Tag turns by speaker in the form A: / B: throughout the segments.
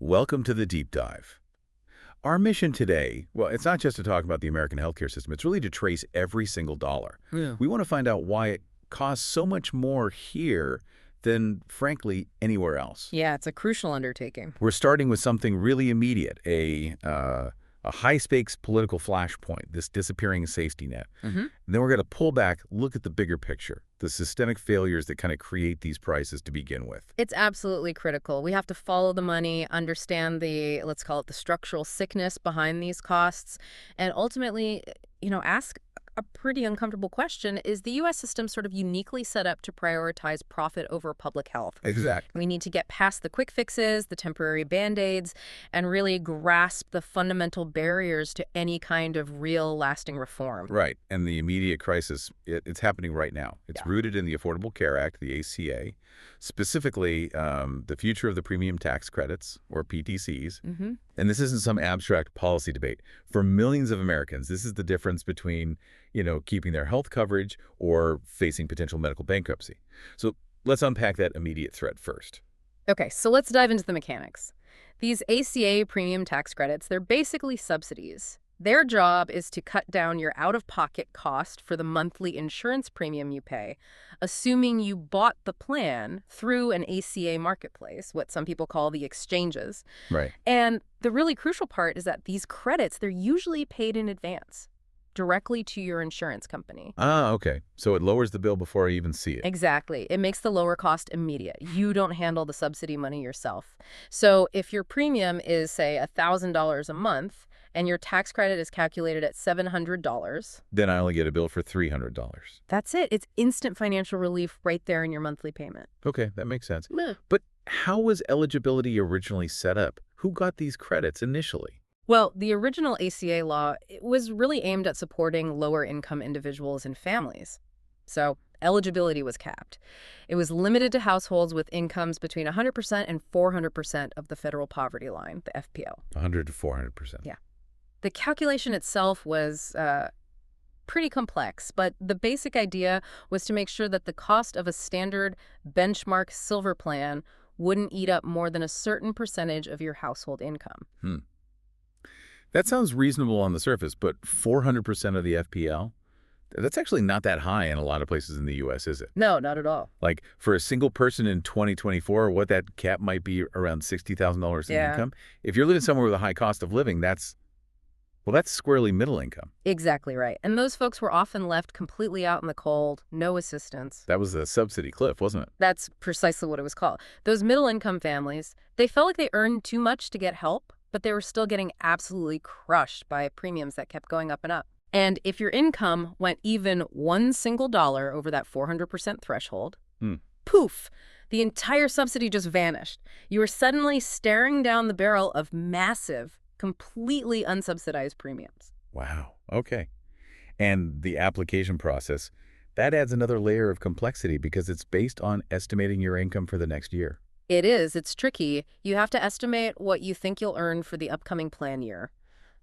A: Welcome to the Deep Dive. Our mission today, well, it's not just to talk about the American healthcare system, it's really to trace every single dollar.
B: Yeah.
A: We want to find out why it costs so much more here than, frankly, anywhere else.
B: Yeah, it's a crucial undertaking.
A: We're starting with something really immediate, a high-stakes political flashpoint, this disappearing safety net. And then we're going to pull back, look at the bigger picture, the systemic failures that kind of create these prices to begin with.
B: It's absolutely critical. We have to follow the money, understand the, let's call it the structural sickness behind these costs, and ultimately, ask a pretty uncomfortable question. Is the U.S. system sort of uniquely set up to prioritize profit over public health?
A: Exactly.
B: We need to get past the quick fixes, the temporary Band-Aids, and really grasp the fundamental barriers to any kind of real lasting reform.
A: Right. And the immediate crisis, it's happening right now. It's
B: Yeah.
A: rooted in the Affordable Care Act, the ACA, specifically the future of the premium tax credits, or PTCs. And this isn't some abstract policy debate. For millions of Americans, this is the difference between, keeping their health coverage or facing potential medical bankruptcy. So let's unpack that immediate threat first.
B: Okay, so let's dive into the mechanics. These ACA premium tax credits, they're basically subsidies. Their job is to cut down your out-of-pocket cost for the monthly insurance premium you pay, assuming you bought the plan through an ACA marketplace, what some people call the exchanges.
A: Right.
B: And the really crucial part is that these credits, they're usually paid in advance, directly to your insurance company.
A: Ah, okay. So it lowers the bill before I even see it.
B: Exactly. It makes the lower cost immediate. You don't handle the subsidy money yourself. So if your premium is, say, $1,000 a month and your tax credit is calculated at $700,
A: Then I only get a bill for $300.
B: that's it. It's instant financial relief right there in your monthly payment.
A: Okay, that makes sense.
B: Meh.
A: But how was eligibility originally set up? Who got these credits initially?
B: Well, the original ACA law, it was really aimed at supporting lower-income individuals and families. So eligibility was capped. It was limited to households with incomes between 100% and 400% of the federal poverty line, the FPL.
A: 100 to 400%.
B: Yeah. The calculation itself was pretty complex, but the basic idea was to make sure that the cost of a standard benchmark silver plan wouldn't eat up more than a certain percentage of your household income.
A: That sounds reasonable on the surface, but 400% of the FPL? That's actually not that high in a lot of places in the U.S., is it?
B: No, not at all.
A: Like, for a single person in 2024, what that cap might be around $60,000 in
B: Yeah.
A: income. If you're living somewhere with a high cost of living, that's squarely middle income.
B: Exactly right. And those folks were often left completely out in the cold, no assistance.
A: That was the subsidy cliff, wasn't it?
B: That's precisely what it was called. Those middle-income families, they felt like they earned too much to get help, but they were still getting absolutely crushed by premiums that kept going up and up. And if your income went even one single dollar over that 400% threshold, poof, the entire subsidy just vanished. You were suddenly staring down the barrel of massive, completely unsubsidized premiums.
A: Wow. Okay. And the application process, that adds another layer of complexity because it's based on estimating your income for the next year.
B: It is. It's tricky. You have to estimate what you think you'll earn for the upcoming plan year.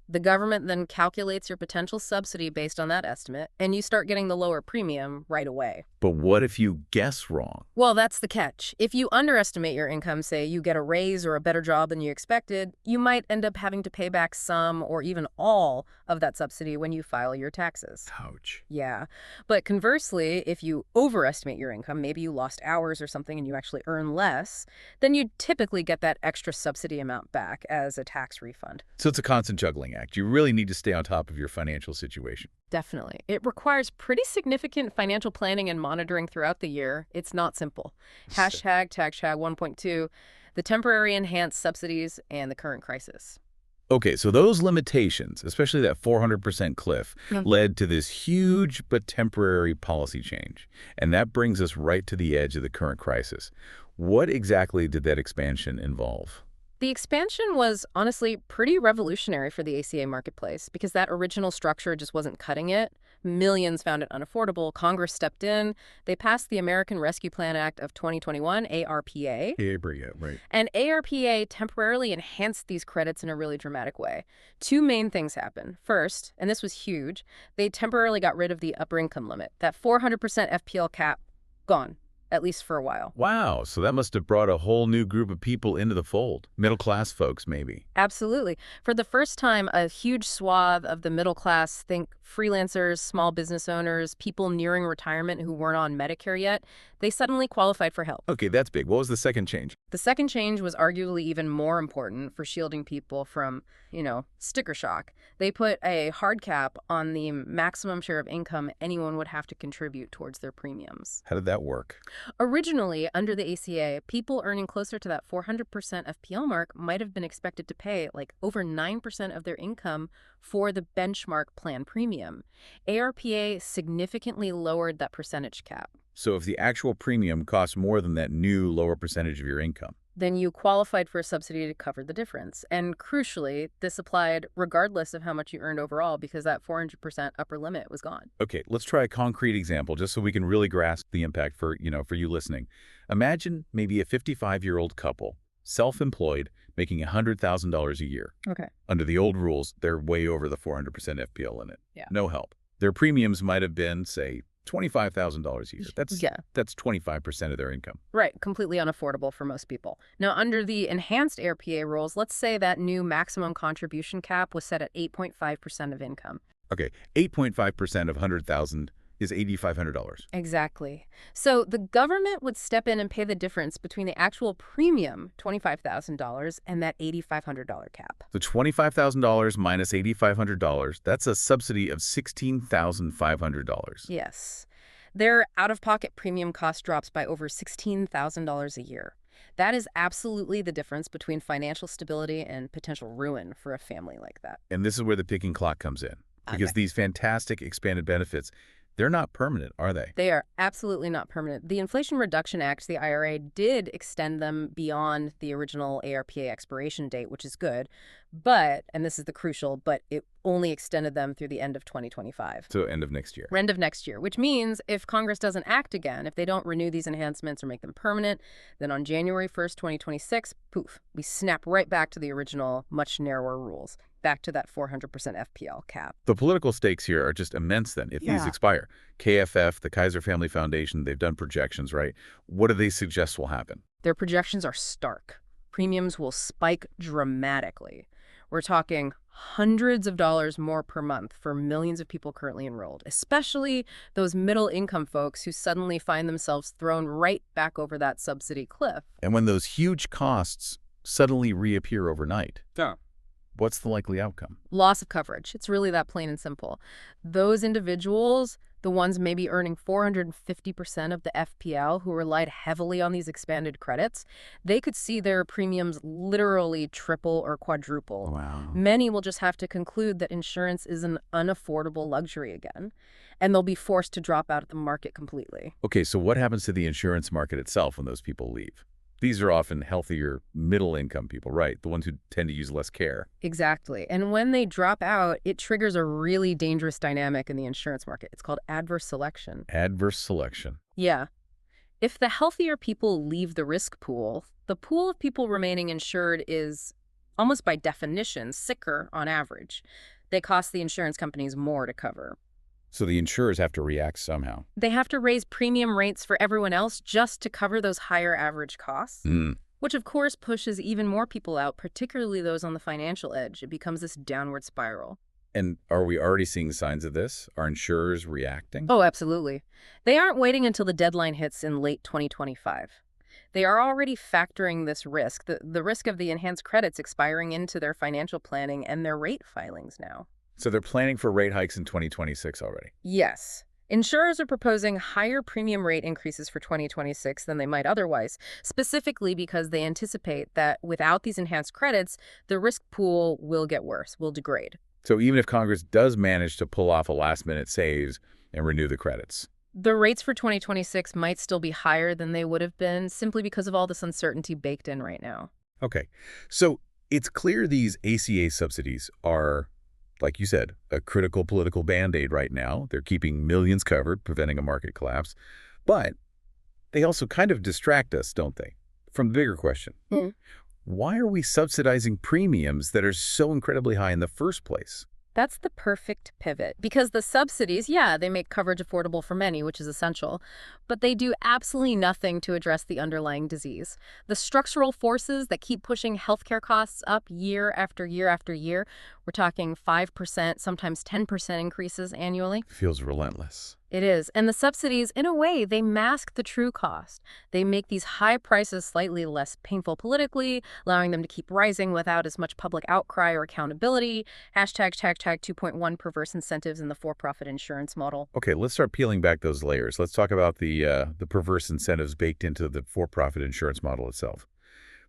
B: The government then calculates your potential subsidy based on that estimate, and you start getting the lower premium right away.
A: But what if you guess wrong?
B: Well, that's the catch. If you underestimate your income, say you get a raise or a better job than you expected, you might end up having to pay back some or even all of that subsidy when you file your taxes.
A: Ouch.
B: Yeah. But conversely, if you overestimate your income, maybe you lost hours or something and you actually earn less, then you typically get that extra subsidy amount back as a tax refund.
A: So it's a constant juggling act. You really need to stay on top of your financial situation.
B: Definitely. It requires pretty significant financial planning and monitoring throughout the year. It's not simple. Hashtag TaxShag 1.2, the temporary enhanced subsidies, and the current crisis.
A: Okay, so those limitations, especially that 400% cliff, led to this huge but temporary policy change. And that brings us right to the edge of the current crisis. What exactly did that expansion involve?
B: The expansion was honestly pretty revolutionary for the ACA marketplace because that original structure just wasn't cutting it. Millions found it unaffordable. Congress stepped in. They passed the American Rescue Plan Act of 2021, ARPA.
A: Right.
B: And ARPA temporarily enhanced these credits in a really dramatic way. Two main things happened. First, and this was huge, they temporarily got rid of the upper income limit. That 400% FPL cap, gone. at least for a while.
A: Wow, so that must have brought a whole new group of people into the fold. Middle-class folks, maybe.
B: Absolutely. For the first time, a huge swath of the middle class, think freelancers, small business owners, people nearing retirement who weren't on Medicare yet, they suddenly qualified for help.
A: Okay, that's big. What was the second change?
B: The second change was arguably even more important for shielding people from, sticker shock. They put a hard cap on the maximum share of income anyone would have to contribute towards their premiums.
A: How did that work?
B: Originally, under the ACA, people earning closer to that 400% FPL mark might have been expected to pay like over 9% of their income for the benchmark plan premium. ARPA significantly lowered that percentage cap.
A: So if the actual premium costs more than that new lower percentage of your income,
B: Then you qualified for a subsidy to cover the difference. And crucially, this applied regardless of how much you earned overall because that 400% upper limit was gone.
A: okay, let's try a concrete example just so we can really grasp the impact for you listening. Imagine maybe a 55-year-old couple, self-employed, making $100,000 a year.
B: Okay.
A: Under the old rules, they're way over the 400% FPL limit.
B: Yeah.
A: No help. Their premiums might have been, say, $25,000 a year. That's 25% of their income.
B: Right, completely unaffordable for most people. Now, under the enhanced ARPA rules, let's say that new maximum contribution cap was set at 8.5% of income.
A: Okay, 8.5% of 100,000 is $8,500.
B: Exactly. So the government would step in and pay the difference between the actual premium, $25,000, and that $8,500 cap.
A: So $25,000 minus $8,500, that's a subsidy of $16,500.
B: Yes. Their out-of-pocket premium cost drops by over $16,000 a year. That is absolutely the difference between financial stability and potential ruin for a family like that.
A: And this is where the ticking clock comes in. Because
B: Okay.
A: these fantastic expanded benefits, they're not permanent, are they?
B: They are absolutely not permanent. The Inflation Reduction Act, the IRA, did extend them beyond the original ARPA expiration date, which is good. But, and this is the crucial, but it only extended them through the end of 2025.
A: So end of next year.
B: End of next year, which means if Congress doesn't act again, if they don't renew these enhancements or make them permanent, then on January 1st, 2026, poof, we snap right back to the original, much narrower rules, back to that 400% FPL cap.
A: The political stakes here are just immense then if these
B: Yeah.
A: expire. KFF, the Kaiser Family Foundation, they've done projections, right? What do they suggest will happen?
B: Their projections are stark. Premiums will spike dramatically. We're talking hundreds of dollars more per month for millions of people currently enrolled, especially those middle-income folks who suddenly find themselves thrown right back over that subsidy cliff.
A: And when those huge costs suddenly reappear overnight,
C: Yeah.
A: what's the likely outcome?
B: Loss of coverage. It's really that plain and simple. Those individuals, the ones maybe earning 450% of the FPL who relied heavily on these expanded credits, they could see their premiums literally triple or quadruple.
A: Wow.
B: Many will just have to conclude that insurance is an unaffordable luxury again, and they'll be forced to drop out of the market completely.
A: Okay, so what happens to the insurance market itself when those people leave? These are often healthier middle-income people, right? The ones who tend to use less care.
B: Exactly. And when they drop out, it triggers a really dangerous dynamic in the insurance market. It's called adverse selection.
A: Adverse selection.
B: Yeah. If the healthier people leave the risk pool, the pool of people remaining insured is, almost by definition, sicker on average. They cost the insurance companies more to cover.
A: So the insurers have to react somehow.
B: They have to raise premium rates for everyone else just to cover those higher average costs, which of course pushes even more people out, particularly those on the financial edge. It becomes this downward spiral.
A: And are we already seeing signs of this? Are insurers reacting?
B: Oh, absolutely. They aren't waiting until the deadline hits in late 2025. They are already factoring this risk, the risk of the enhanced credits expiring into their financial planning and their rate filings now.
A: So they're planning for rate hikes in 2026 already.
B: Yes. Insurers are proposing higher premium rate increases for 2026 than they might otherwise, specifically because they anticipate that without these enhanced credits, the risk pool will get worse, will degrade.
A: So even if Congress does manage to pull off a last-minute saves and renew the credits,
B: The rates for 2026 might still be higher than they would have been simply because of all this uncertainty baked in right now.
A: okay. So it's clear these ACA subsidies are, like you said, a critical political band-aid right now. They're keeping millions covered, preventing a market collapse. But they also kind of distract us, don't they, from the bigger question.
B: Mm.
A: Why are we subsidizing premiums that are so incredibly high in the first place?
B: That's the perfect pivot because the subsidies, yeah, they make coverage affordable for many, which is essential, but they do absolutely nothing to address the underlying disease. The structural forces that keep pushing healthcare costs up year after year after year, we're talking 5%, sometimes 10% increases annually.
A: Feels relentless.
B: It is. And the subsidies, in a way, they mask the true cost. They make these high prices slightly less painful politically, allowing them to keep rising without as much public outcry or accountability. Hashtag 2.1 perverse incentives in the for-profit insurance model.
A: Okay, let's start peeling back those layers. Let's talk about the perverse incentives baked into the for-profit insurance model itself.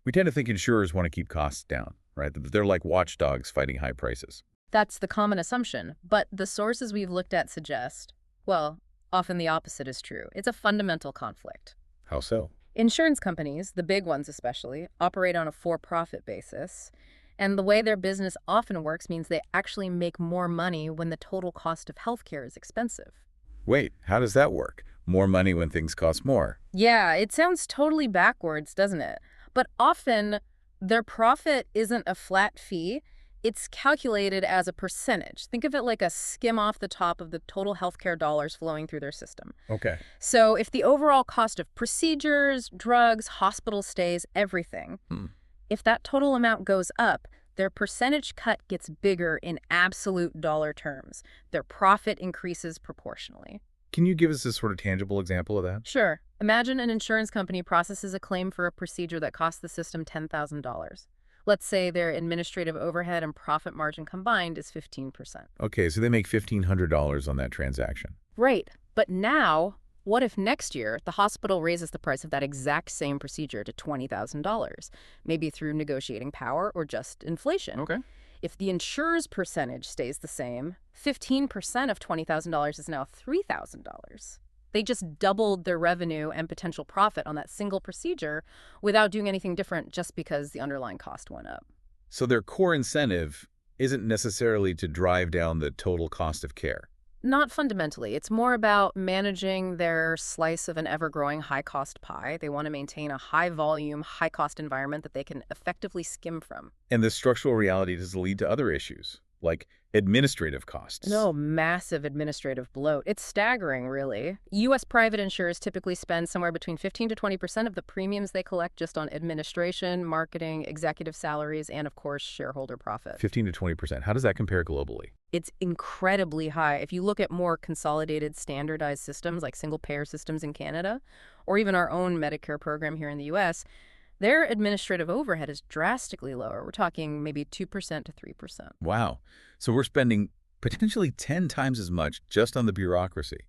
A: We tend to think insurers want to keep costs down, right? They're like watchdogs fighting high prices.
B: That's the common assumption, but the sources we've looked at suggest, well, often the opposite is true. It's a fundamental conflict.
A: How so?
B: Insurance companies, the big ones especially, operate on a for-profit basis, and the way their business often works means they actually make more money when the total cost of healthcare is expensive.
A: Wait, how does that work? More money when things cost more.
B: Yeah, it sounds totally backwards, doesn't it? But often, their profit isn't a flat fee. It's calculated as a percentage. Think of it like a skim off the top of the total healthcare dollars flowing through their system.
A: Okay.
B: So if the overall cost of procedures, drugs, hospital stays, everything, if that total amount goes up, their percentage cut gets bigger in absolute dollar terms. Their profit increases proportionally.
A: Can you give us a sort of tangible example of that?
B: Sure. Imagine an insurance company processes a claim for a procedure that costs the system $10,000. Let's say their administrative overhead and profit margin combined is 15%.
A: Okay, so they make $1,500 on that transaction.
B: Right. But now, what if next year the hospital raises the price of that exact same procedure to $20,000, maybe through negotiating power or just inflation?
A: Okay.
B: If the insurer's percentage stays the same, 15% of $20,000 is now $3,000. They just doubled their revenue and potential profit on that single procedure without doing anything different just because the underlying cost went up.
A: So their core incentive isn't necessarily to drive down the total cost of care.
B: Not fundamentally. It's more about managing their slice of an ever-growing high-cost pie. They want to maintain a high-volume, high-cost environment that they can effectively skim from.
A: And the structural reality does lead to other issues, like administrative costs.
B: No, massive administrative bloat. It's staggering, really. U.S. private insurers typically spend somewhere between 15 to 20% of the premiums they collect just on administration, marketing, executive salaries, and, of course, shareholder profit.
A: 15 to 20%. How does that compare globally?
B: It's incredibly high. If you look at more consolidated, standardized systems like single-payer systems in Canada, or even our own Medicare program here in the U.S., their administrative overhead is drastically lower. We're talking maybe 2% to 3%.
A: Wow. So we're spending potentially 10 times as much just on the bureaucracy,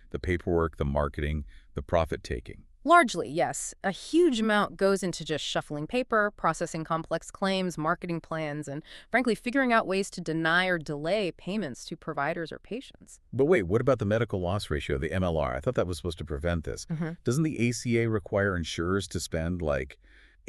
A: the paperwork, the marketing, the profit-taking.
B: Largely, yes. A huge amount goes into just shuffling paper, processing complex claims, marketing plans, and frankly, figuring out ways to deny or delay payments to providers or patients.
A: But wait, what about the medical loss ratio, the MLR? I thought that was supposed to prevent this. Doesn't the ACA require insurers to spend like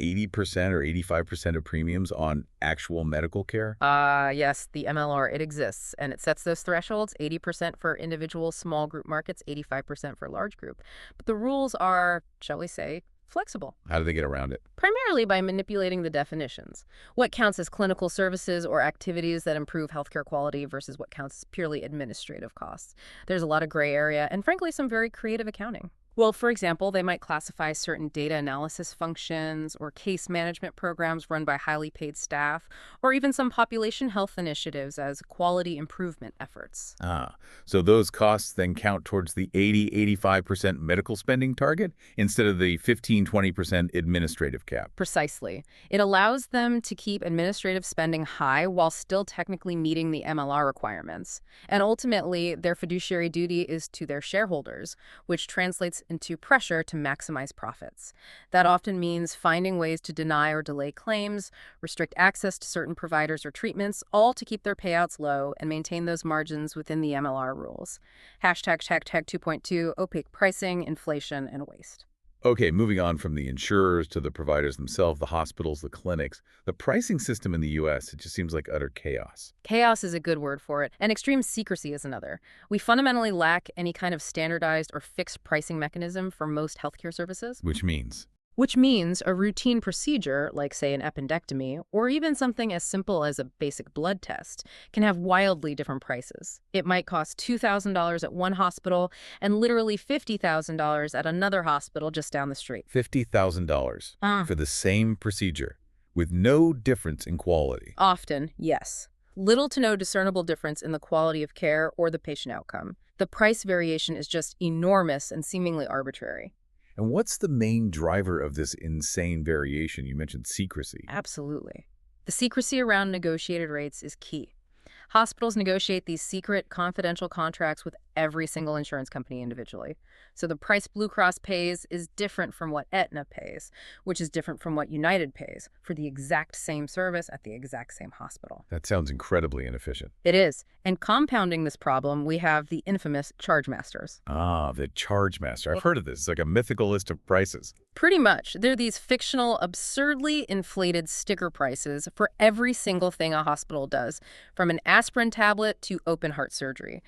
A: 80% or 85% of premiums on actual medical care?
B: Yes, the MLR, it exists, and it sets those thresholds, 80% for individual small group markets, 85% for large group. But the rules are, shall we say, flexible.
A: How do they get around it?
B: Primarily by manipulating the definitions. What counts as clinical services or activities that improve healthcare quality versus what counts as purely administrative costs. There's a lot of gray area and, frankly, some very creative accounting. Well, for example, they might classify certain data analysis functions or case management programs run by highly paid staff, or even some population health initiatives as quality improvement efforts.
A: So those costs then count towards the 80–85% medical spending target instead of the 15–20% administrative cap.
B: Precisely. It allows them to keep administrative spending high while still technically meeting the MLR requirements. And ultimately, their fiduciary duty is to their shareholders, which translates into pressure to maximize profits. That often means finding ways to deny or delay claims, restrict access to certain providers or treatments, all to keep their payouts low and maintain those margins within the MLR rules. Hashtag 2.2, opaque pricing, inflation, and waste.
A: Okay, moving on from the insurers to the providers themselves, the hospitals, the clinics. The pricing system in the U.S., it just seems like utter chaos.
B: Chaos is a good word for it, and extreme secrecy is another. We fundamentally lack any kind of standardized or fixed pricing mechanism for most healthcare services.
A: Which means?
B: which means a routine procedure, like, say, an appendectomy, or even something as simple as a basic blood test, can have wildly different prices. It might cost $2,000 at one hospital and literally $50,000 at another hospital just down the street.
A: $50,000
B: Ah.
A: for the same procedure, with no difference in quality.
B: Often, yes. Little to no discernible difference in the quality of care or the patient outcome. The price variation is just enormous and seemingly arbitrary.
A: And what's the main driver of this insane variation? You mentioned secrecy.
B: Absolutely. The secrecy around negotiated rates is key. Hospitals negotiate these secret, confidential contracts with every single insurance company individually. So the price Blue Cross pays is different from what Aetna pays, which is different from what United pays for the exact same service at the exact same hospital.
A: That sounds incredibly inefficient.
B: It is. And compounding this problem, we have the infamous charge masters.
A: Ah, the charge master. I've heard of this. It's like a mythical list of prices.
B: Pretty much. They're these fictional, absurdly inflated sticker prices for every single thing a hospital does, from an aspirin tablet to open heart surgery.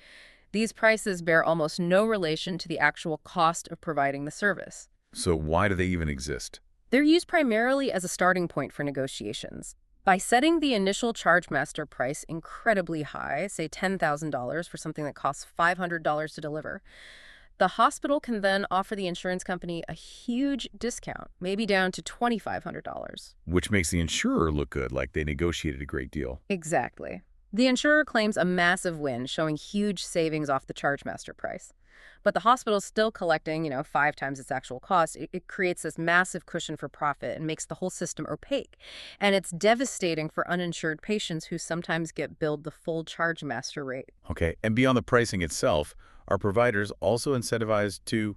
B: These prices bear almost no relation to the actual cost of providing the service.
A: So why do they even exist?
B: They're used primarily as a starting point for negotiations. By setting the initial chargemaster price incredibly high, say $10,000 for something that costs $500 to deliver, the hospital can then offer the insurance company a huge discount, maybe down to $2,500.
A: Which makes the insurer look good, like they negotiated a great deal.
B: Exactly. The insurer claims a massive win, showing huge savings off the chargemaster price. But the hospital's still collecting, 5 times its actual cost. It creates this massive cushion for profit and makes the whole system opaque. And it's devastating for uninsured patients who sometimes get billed the full chargemaster rate.
A: Okay, and beyond the pricing itself, are providers also incentivized to,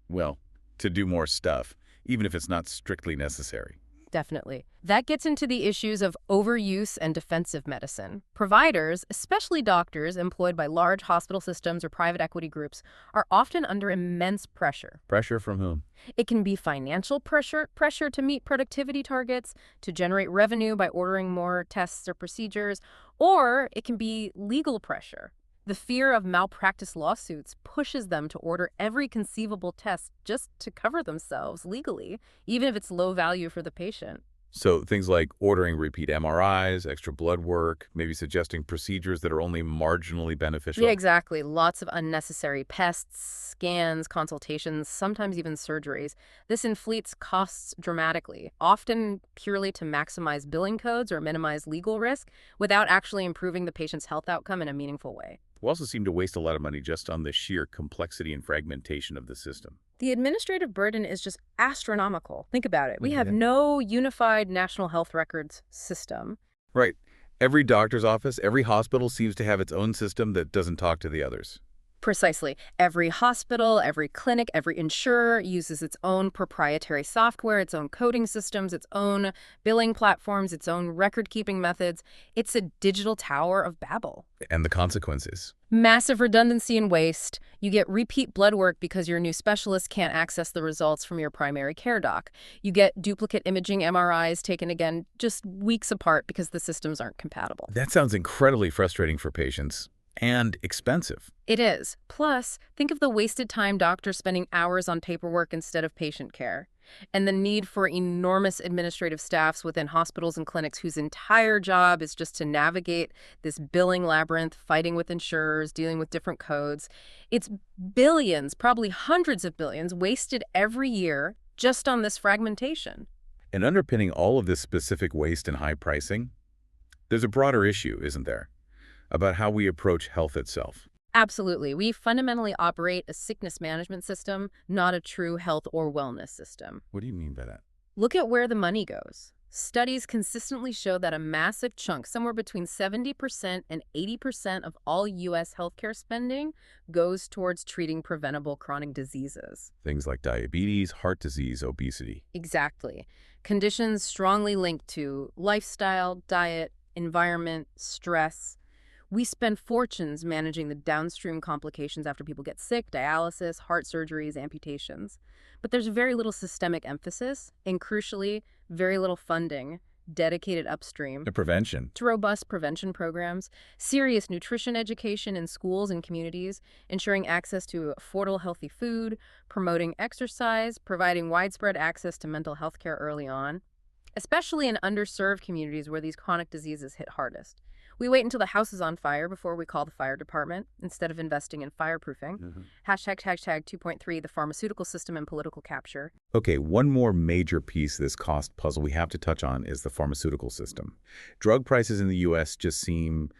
A: well, to do more stuff, even if it's not strictly necessary?
B: Definitely. That gets into the issues of overuse and defensive medicine. Providers, especially doctors employed by large hospital systems or private equity groups, are often under immense pressure.
A: Pressure from whom?
B: It can be financial pressure to meet productivity targets, to generate revenue by ordering more tests or procedures, or it can be legal pressure. The fear of malpractice lawsuits pushes them to order every conceivable test just to cover themselves legally, even if it's low value for the patient.
A: So things like ordering repeat MRIs, extra blood work, maybe suggesting procedures that are only marginally beneficial.
B: Yeah, exactly. Lots of unnecessary tests, scans, consultations, sometimes even surgeries. This inflates costs dramatically, often purely to maximize billing codes or minimize legal risk without actually improving the patient's health outcome in a meaningful way.
A: We also seem to waste a lot of money just on the sheer complexity and fragmentation of the system.
B: The administrative burden is just astronomical. Think about it. We have no unified national health records system.
A: Right. Every doctor's office, every hospital seems to have its own system that doesn't talk to the others.
B: Precisely. Every hospital, every clinic, every insurer uses its own proprietary software, its own coding systems, its own billing platforms, its own record-keeping methods. It's a digital tower of Babel.
A: And the consequences?
B: Massive redundancy and waste. You get repeat blood work because your new specialist can't access the results from your primary care doc. You get duplicate imaging MRIs taken again just weeks apart because the systems aren't compatible.
A: That sounds incredibly frustrating for patients. And expensive.
B: It is. Plus, think of the wasted time doctors spending hours on paperwork instead of patient care, and the need for enormous administrative staffs within hospitals and clinics whose entire job is just to navigate this billing labyrinth, fighting with insurers, dealing with different codes. It's billions, probably hundreds of billions, wasted every year just on this fragmentation.
A: And underpinning all of this specific waste and high pricing, there's a broader issue, isn't there? About how we approach health itself.
B: Absolutely. We fundamentally operate a sickness management system, not a true health or wellness system.
A: What do you mean by that?
B: Look at where the money goes. Studies consistently show that a massive chunk, somewhere between 70% and 80% of all U.S. healthcare spending, goes towards treating preventable chronic diseases.
A: Things like diabetes, heart disease, obesity.
B: Exactly. Conditions strongly linked to lifestyle, diet, environment, stress. We spend fortunes managing the downstream complications after people get sick, dialysis, heart surgeries, amputations. But there's very little systemic emphasis, and crucially, very little funding dedicated upstream
A: The prevention.
B: to robust prevention programs, serious nutrition education in schools and communities, ensuring access to affordable healthy food, promoting exercise, providing widespread access to mental health care early on, especially in underserved communities where these chronic diseases hit hardest. We wait until the house is on fire before we call the fire department instead of investing in fireproofing. Hashtag 2.3, the pharmaceutical system and political capture.
A: Okay, one more major piece of this cost puzzle we have to touch on is the pharmaceutical system. Drug prices in the U.S. just seem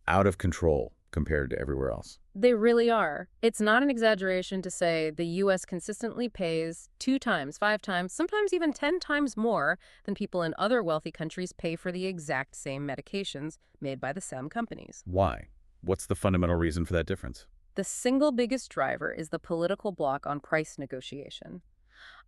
A: out of control compared to everywhere else.
B: They really are. It's not an exaggeration to say the U.S. consistently pays 2 times, 5 times, sometimes even 10 times more than people in other wealthy countries pay for the exact same medications made by the same companies.
A: Why? What's the fundamental reason for that difference?
B: The single biggest driver is the political block on price negotiation.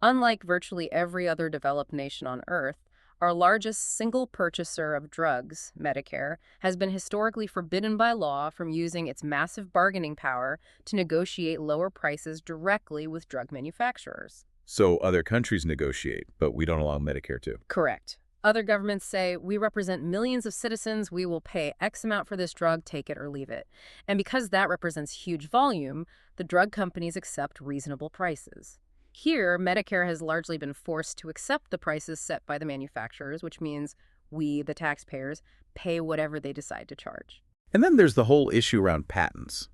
B: Unlike virtually every other developed nation on Earth, our largest single purchaser of drugs, Medicare, has been historically forbidden by law from using its massive bargaining power to negotiate lower prices directly with drug manufacturers.
A: So other countries negotiate, but we don't allow Medicare to.
B: Correct. Other governments say, we represent millions of citizens, we will pay X amount for this drug, take it or leave it. And because that represents huge volume, the drug companies accept reasonable prices. Here, Medicare has largely been forced to accept the prices set by the manufacturers, which means we, the taxpayers, pay whatever they decide to charge.
A: And then there's the whole issue around patents.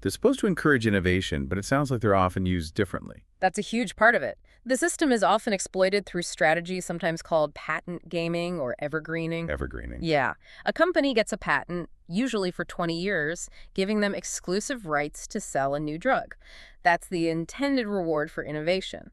A: They're supposed to encourage innovation, but it sounds like they're often used differently.
B: That's a huge part of it. The system is often exploited through strategies sometimes called patent gaming or evergreening.
A: Evergreening.
B: Yeah. A company gets a patent, usually for 20 years, giving them exclusive rights to sell a new drug. That's the intended reward for innovation.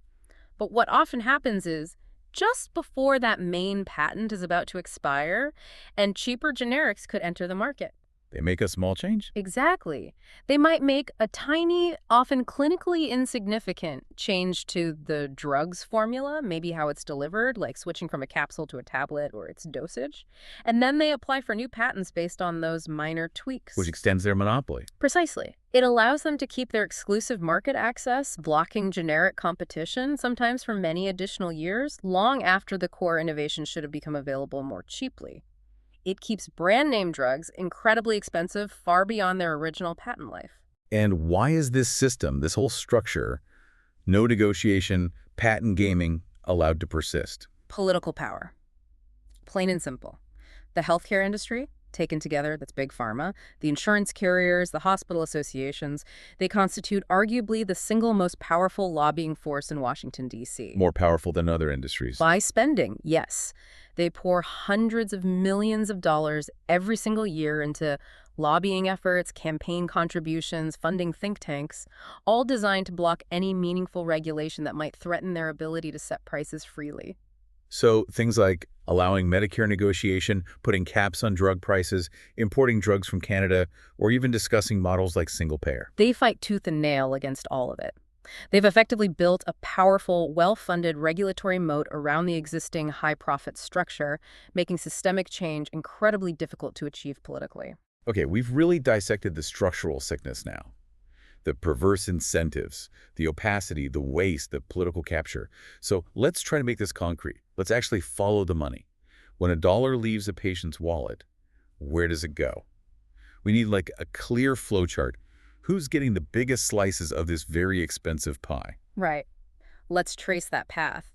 B: But what often happens is, just before that main patent is about to expire, and cheaper generics could enter the market.
A: They make a small change?
B: Exactly. They might make a tiny, often clinically insignificant change to the drug's formula, maybe how it's delivered, like switching from a capsule to a tablet or its dosage. And then they apply for new patents based on those minor tweaks.
A: Which extends their monopoly.
B: Precisely. It allows them to keep their exclusive market access, blocking generic competition, sometimes for many additional years, long after the core innovation should have become available more cheaply. It keeps brand name drugs incredibly expensive far beyond their original patent life.
A: And why is this system, this whole structure, no negotiation, patent gaming, allowed to persist?
B: Political power. Plain and simple. The healthcare industry, taken together, that's big pharma, the insurance carriers, the hospital associations, they constitute arguably the single most powerful lobbying force in Washington, D.C.
A: More powerful than other industries.
B: By spending, yes. They pour hundreds of millions of dollars every single year into lobbying efforts, campaign contributions, funding think tanks, all designed to block any meaningful regulation that might threaten their ability to set prices freely.
A: So things like allowing Medicare negotiation, putting caps on drug prices, importing drugs from Canada, or even discussing models like single payer.
B: They fight tooth and nail against all of it. They've effectively built a powerful, well-funded regulatory moat around the existing high-profit structure, making systemic change incredibly difficult to achieve politically.
A: Okay, we've really dissected the structural sickness now. The perverse incentives, the opacity, the waste, the political capture. So let's try to make this concrete. Let's actually follow the money. When a dollar leaves a patient's wallet, where does it go? We need like a clear flowchart. Who's getting the biggest slices of this very expensive pie?
B: Right. Let's trace that path.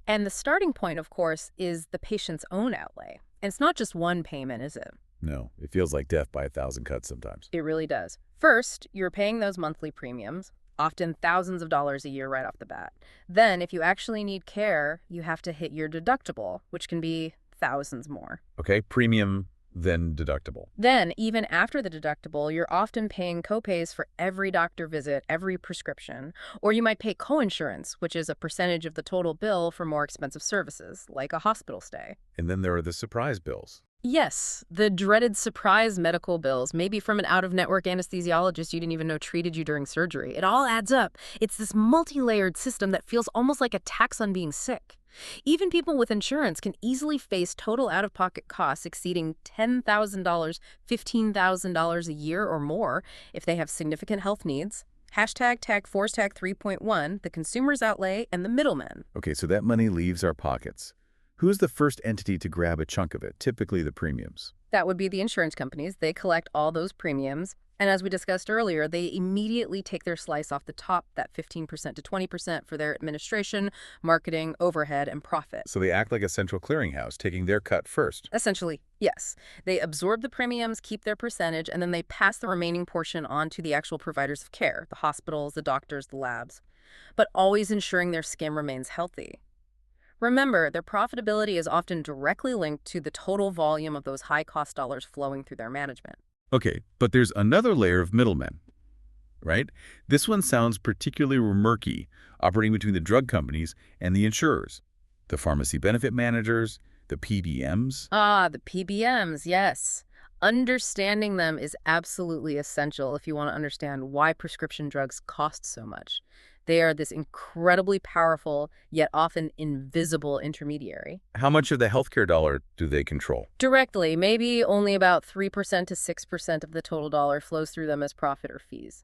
B: And the starting point, of course, is the patient's own outlay. And it's not just one payment, is it?
A: No, it feels like death by 1,000 cuts sometimes.
B: It really does. First, you're paying those monthly premiums, often thousands of dollars a year right off the bat. Then, if you actually need care, you have to hit your deductible, which can be thousands more.
A: Okay, premium, then deductible.
B: Then, even after the deductible, you're often paying copays for every doctor visit, every prescription. Or you might pay coinsurance, which is a percentage of the total bill for more expensive services, like a hospital stay.
A: And then there are the surprise bills.
B: Yes, the dreaded surprise medical bills, maybe from an out-of-network anesthesiologist you didn't even know treated you during surgery. It all adds up. It's this multi-layered system that feels almost like a tax on being sick. Even people with insurance can easily face total out-of-pocket costs exceeding $10,000, $15,000 a year or more if they have significant health needs. Tag Force Tag 3.1, the consumer's outlay and the middlemen.
A: Okay, so that money leaves our pockets. Who's the first entity to grab a chunk of it, typically the premiums?
B: That would be the insurance companies. They collect all those premiums. And as we discussed earlier, they immediately take their slice off the top, that 15% to 20% for their administration, marketing, overhead, and profit.
A: So they act like a central clearinghouse, taking their cut first.
B: Essentially, yes. They absorb the premiums, keep their percentage, and then they pass the remaining portion on to the actual providers of care, the hospitals, the doctors, the labs, but always ensuring their skim remains healthy. Remember, their profitability is often directly linked to the total volume of those high-cost dollars flowing through their management.
A: Okay, but there's another layer of middlemen, right? This one sounds particularly murky, operating between the drug companies and the insurers. The pharmacy benefit managers, the PBMs.
B: Ah, the PBMs, yes. Understanding them is absolutely essential if you want to understand why prescription drugs cost so much. They are this incredibly powerful, yet often invisible intermediary.
A: How much of the healthcare dollar do they control?
B: Directly, maybe only about 3% to 6% of the total dollar flows through them as profit or fees.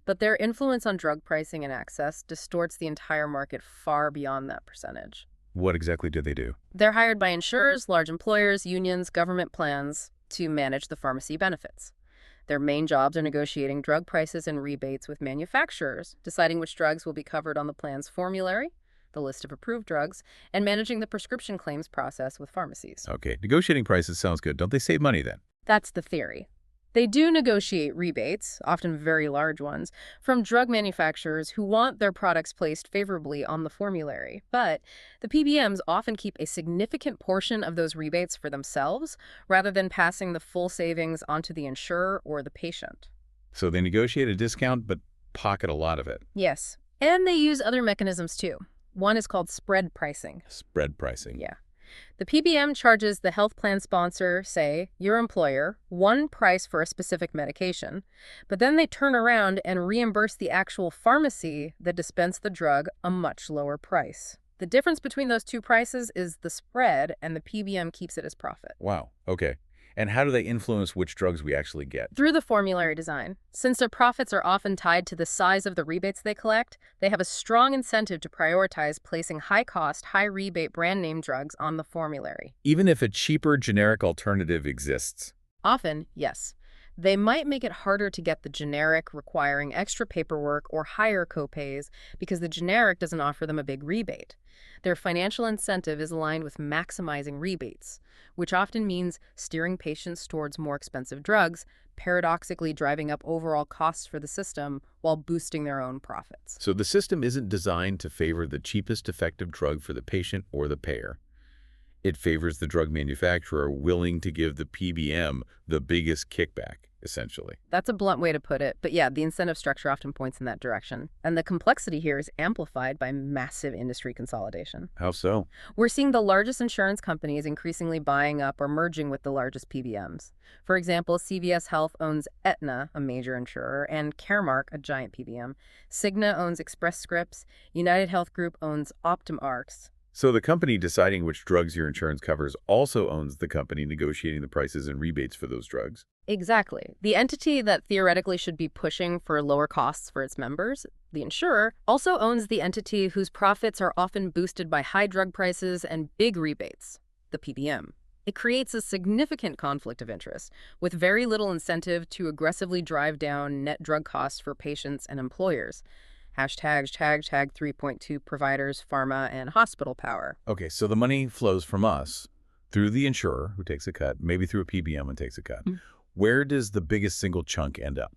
B: But their influence on drug pricing and access distorts the entire market far beyond that percentage.
A: What exactly do they do?
B: They're hired by insurers, large employers, unions, government plans to manage the pharmacy benefits. Their main jobs are negotiating drug prices and rebates with manufacturers, deciding which drugs will be covered on the plan's formulary, the list of approved drugs, and managing the prescription claims process with pharmacies.
A: Okay, negotiating prices sounds good. Don't they save money then?
B: That's the theory. They do negotiate rebates, often very large ones, from drug manufacturers who want their products placed favorably on the formulary. But the PBMs often keep a significant portion of those rebates for themselves, rather than passing the full savings onto the insurer or the patient.
A: So they negotiate a discount, but pocket a lot of it.
B: Yes, and they use other mechanisms too. One is called spread pricing.
A: Spread pricing.
B: Yeah. The PBM charges the health plan sponsor, say, your employer, one price for a specific medication, but then they turn around and reimburse the actual pharmacy that dispensed the drug a much lower price. The difference between those two prices is the spread, and the PBM keeps it as profit.
A: Wow, okay. And how do they influence which drugs we actually get?
B: Through the formulary design. Since their profits are often tied to the size of the rebates they collect, they have a strong incentive to prioritize placing high-cost, high-rebate brand-name drugs on the formulary.
A: Even if a cheaper generic alternative exists.
B: Often, yes. They might make it harder to get the generic, requiring extra paperwork or higher copays because the generic doesn't offer them a big rebate. Their financial incentive is aligned with maximizing rebates, which often means steering patients towards more expensive drugs, paradoxically driving up overall costs for the system while boosting their own profits.
A: So the system isn't designed to favor the cheapest effective drug for the patient or the payer. It favors the drug manufacturer willing to give the PBM the biggest kickback, essentially.
B: That's a blunt way to put it, but yeah, the incentive structure often points in that direction. And the complexity here is amplified by massive industry consolidation.
A: How so?
B: We're seeing the largest insurance companies increasingly buying up or merging with the largest PBMs. For example, CVS Health owns Aetna, a major insurer, and Caremark, a giant PBM. Cigna owns Express Scripts. United Health Group owns OptumRx.
A: So the company deciding which drugs your insurance covers also owns the company negotiating the prices and rebates for those drugs.
B: Exactly. The entity that theoretically should be pushing for lower costs for its members, the insurer, also owns the entity whose profits are often boosted by high drug prices and big rebates, the PBM. It creates a significant conflict of interest, with very little incentive to aggressively drive down net drug costs for patients and employers. Hashtag 3.2 providers, pharma, and hospital power.
A: Okay, so the money flows from us through the insurer, who takes a cut, maybe through a PBM and takes a cut. Where does the biggest single chunk end up?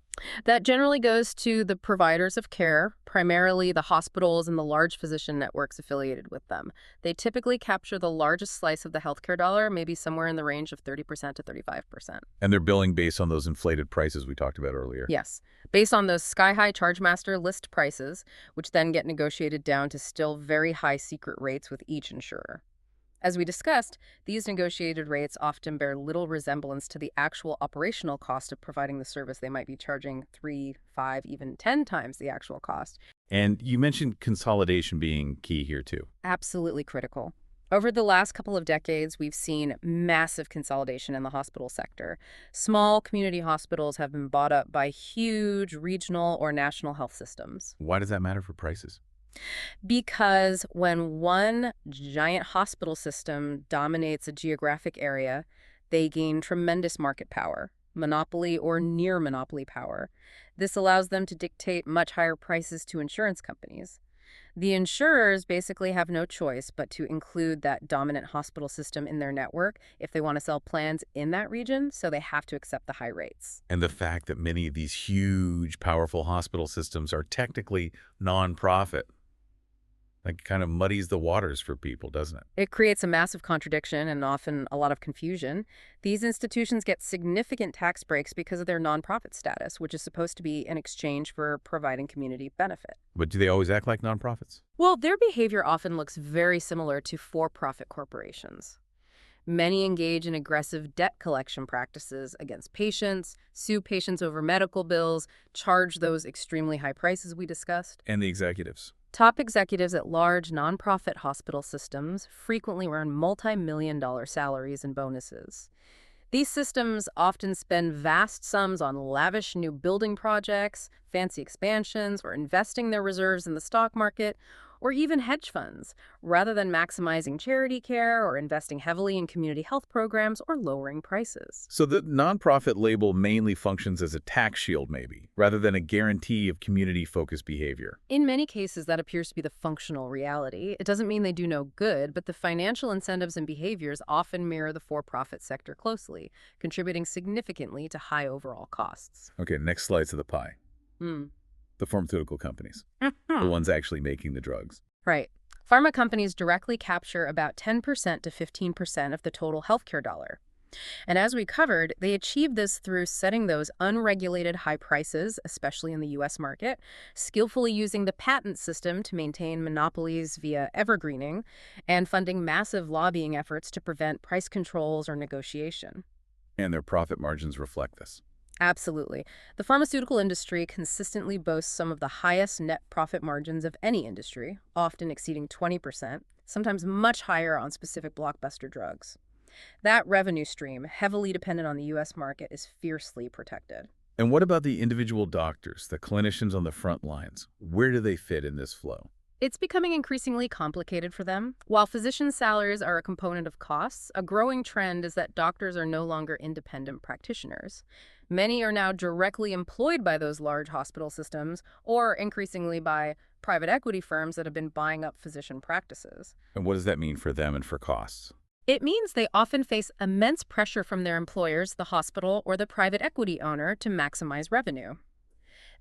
B: That generally goes to the providers of care, primarily the hospitals and the large physician networks affiliated with them. They typically capture the largest slice of the healthcare dollar, maybe somewhere in the range of 30% to 35%.
A: And they're billing based on those inflated prices we talked about earlier.
B: Yes, based on those sky-high chargemaster list prices, which then get negotiated down to still very high secret rates with each insurer. As we discussed, these negotiated rates often bear little resemblance to the actual operational cost of providing the service. They might be charging 3, 5, even 10 times the actual cost.
A: And you mentioned consolidation being key here too.
B: Absolutely critical. Over the last couple of decades, we've seen massive consolidation in the hospital sector. Small community hospitals have been bought up by huge regional or national health systems.
A: Why does that matter for prices?
B: Because when one giant hospital system dominates a geographic area, they gain tremendous market power, monopoly or near monopoly power. This allows them to dictate much higher prices to insurance companies. The insurers basically have no choice but to include that dominant hospital system in their network if they want to sell plans in that region, so they have to accept the high rates.
A: And the fact that many of these huge, powerful hospital systems are technically nonprofit, that kind of muddies the waters for people, doesn't it?
B: It creates a massive contradiction and often a lot of confusion. These institutions get significant tax breaks because of their nonprofit status, which is supposed to be in exchange for providing community benefit.
A: But do they always act like nonprofits?
B: Well, their behavior often looks very similar to for-profit corporations. Many engage in aggressive debt collection practices against patients, sue patients over medical bills, charge those extremely high prices we discussed.
A: And the executives.
B: Top executives at large nonprofit hospital systems frequently earn multi-million-dollar salaries and bonuses. These systems often spend vast sums on lavish new building projects, fancy expansions, or investing their reserves in the stock market, or even hedge funds, rather than maximizing charity care or investing heavily in community health programs or lowering prices.
A: So the nonprofit label mainly functions as a tax shield, maybe, rather than a guarantee of community-focused behavior.
B: In many cases, that appears to be the functional reality. It doesn't mean they do no good, but the financial incentives and behaviors often mirror the for-profit sector closely, contributing significantly to high overall costs.
A: Okay, next slice of the pie. The pharmaceutical companies, the ones actually making the drugs.
B: Right. Pharma companies directly capture about 10% to 15% of the total healthcare dollar. And as we covered, they achieve this through setting those unregulated high prices, especially in the U.S. market, skillfully using the patent system to maintain monopolies via evergreening, and funding massive lobbying efforts to prevent price controls or negotiation.
A: And their profit margins reflect this.
B: Absolutely. The pharmaceutical industry consistently boasts some of the highest net profit margins of any industry, often exceeding 20%, sometimes much higher on specific blockbuster drugs. That revenue stream, heavily dependent on the U.S. market, is fiercely protected.
A: And what about the individual doctors, the clinicians on the front lines? Where do they fit in this flow?
B: It's becoming increasingly complicated for them. While physician salaries are a component of costs, a growing trend is that doctors are no longer independent practitioners. Many are now directly employed by those large hospital systems, or increasingly by private equity firms that have been buying up physician practices.
A: And what does that mean for them and for costs?
B: It means they often face immense pressure from their employers, the hospital, or the private equity owner to maximize revenue.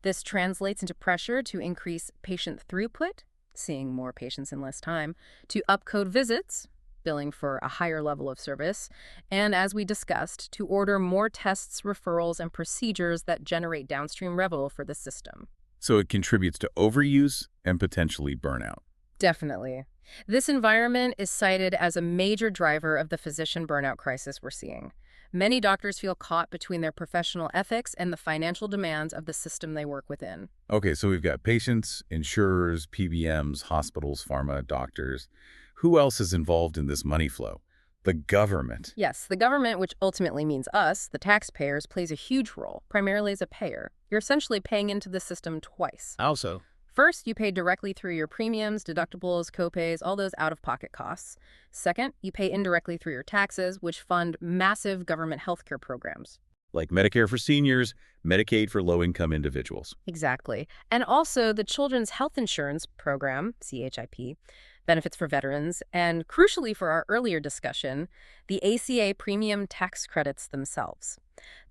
B: This translates into pressure to increase patient throughput, seeing more patients in less time, to upcode visits, billing for a higher level of service, and as we discussed, to order more tests, referrals, and procedures that generate downstream revenue for the system.
A: So it contributes to overuse and potentially burnout.
B: Definitely. This environment is cited as a major driver of the physician burnout crisis we're seeing. Many doctors feel caught between their professional ethics and the financial demands of the system they work within.
A: Okay, so we've got patients, insurers, PBMs, hospitals, pharma, doctors. Who else is involved in this money flow? The government.
B: Yes, the government, which ultimately means us, the taxpayers, plays a huge role, primarily as a payer. You're essentially paying into the system twice.
A: Also,
B: First, you pay directly through your premiums, deductibles, copays, all those out-of-pocket costs. Second, you pay indirectly through your taxes, which fund massive government healthcare programs.
A: like Medicare for seniors, Medicaid for low-income individuals.
B: Exactly. And also the Children's Health Insurance Program, CHIP, benefits for veterans, and crucially for our earlier discussion, the ACA premium tax credits themselves.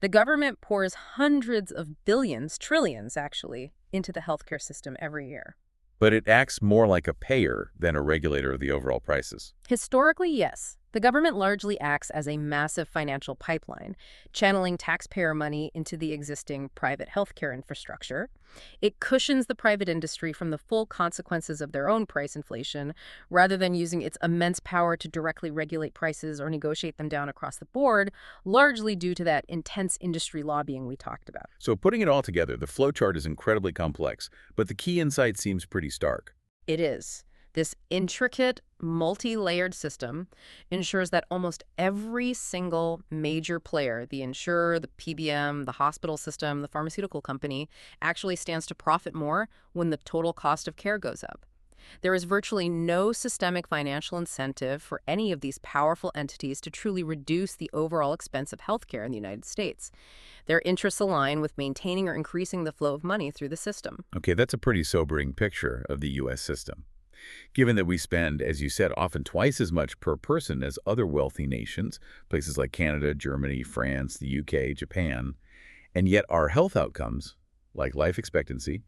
B: The government pours hundreds of billions, trillions actually, into the healthcare system every year.
A: But it acts more like a payer than a regulator of the overall prices.
B: Historically, yes. The government largely acts as a massive financial pipeline, channeling taxpayer money into the existing private healthcare infrastructure. It cushions the private industry from the full consequences of their own price inflation, rather than using its immense power to directly regulate prices or negotiate them down across the board, largely due to that intense industry lobbying we talked about.
A: So putting it all together, the flowchart is incredibly complex, but the key insight seems pretty stark.
B: It is. This intricate, multi-layered system ensures that almost every single major player, the insurer, the PBM, the hospital system, the pharmaceutical company, actually stands to profit more when the total cost of care goes up. There is virtually no systemic financial incentive for any of these powerful entities to truly reduce the overall expense of healthcare in the United States. Their interests align with maintaining or increasing the flow of money through the system.
A: Okay, that's a pretty sobering picture of the U.S. system. Given that we spend, as you said, often twice as much per person as other wealthy nations, places like Canada, Germany, France, the UK, Japan, and yet our health outcomes, like life expectancy,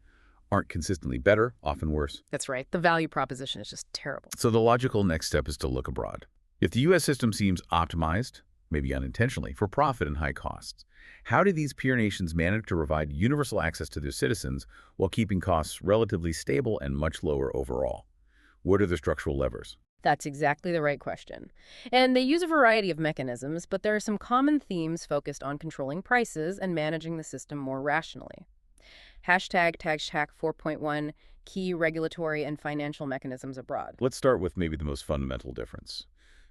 A: aren't consistently better, often worse.
B: That's right. The value proposition is just terrible.
A: So the logical next step is to look abroad. If the U.S. system seems optimized, maybe unintentionally, for profit and high costs, how do these peer nations manage to provide universal access to their citizens while keeping costs relatively stable and much lower overall? What are the structural levers?
B: That's exactly the right question. And they use a variety of mechanisms, but there are some common themes focused on controlling prices and managing the system more rationally. Hashtag TAG 4.1, key regulatory and financial mechanisms abroad.
A: Let's start with maybe the most fundamental difference,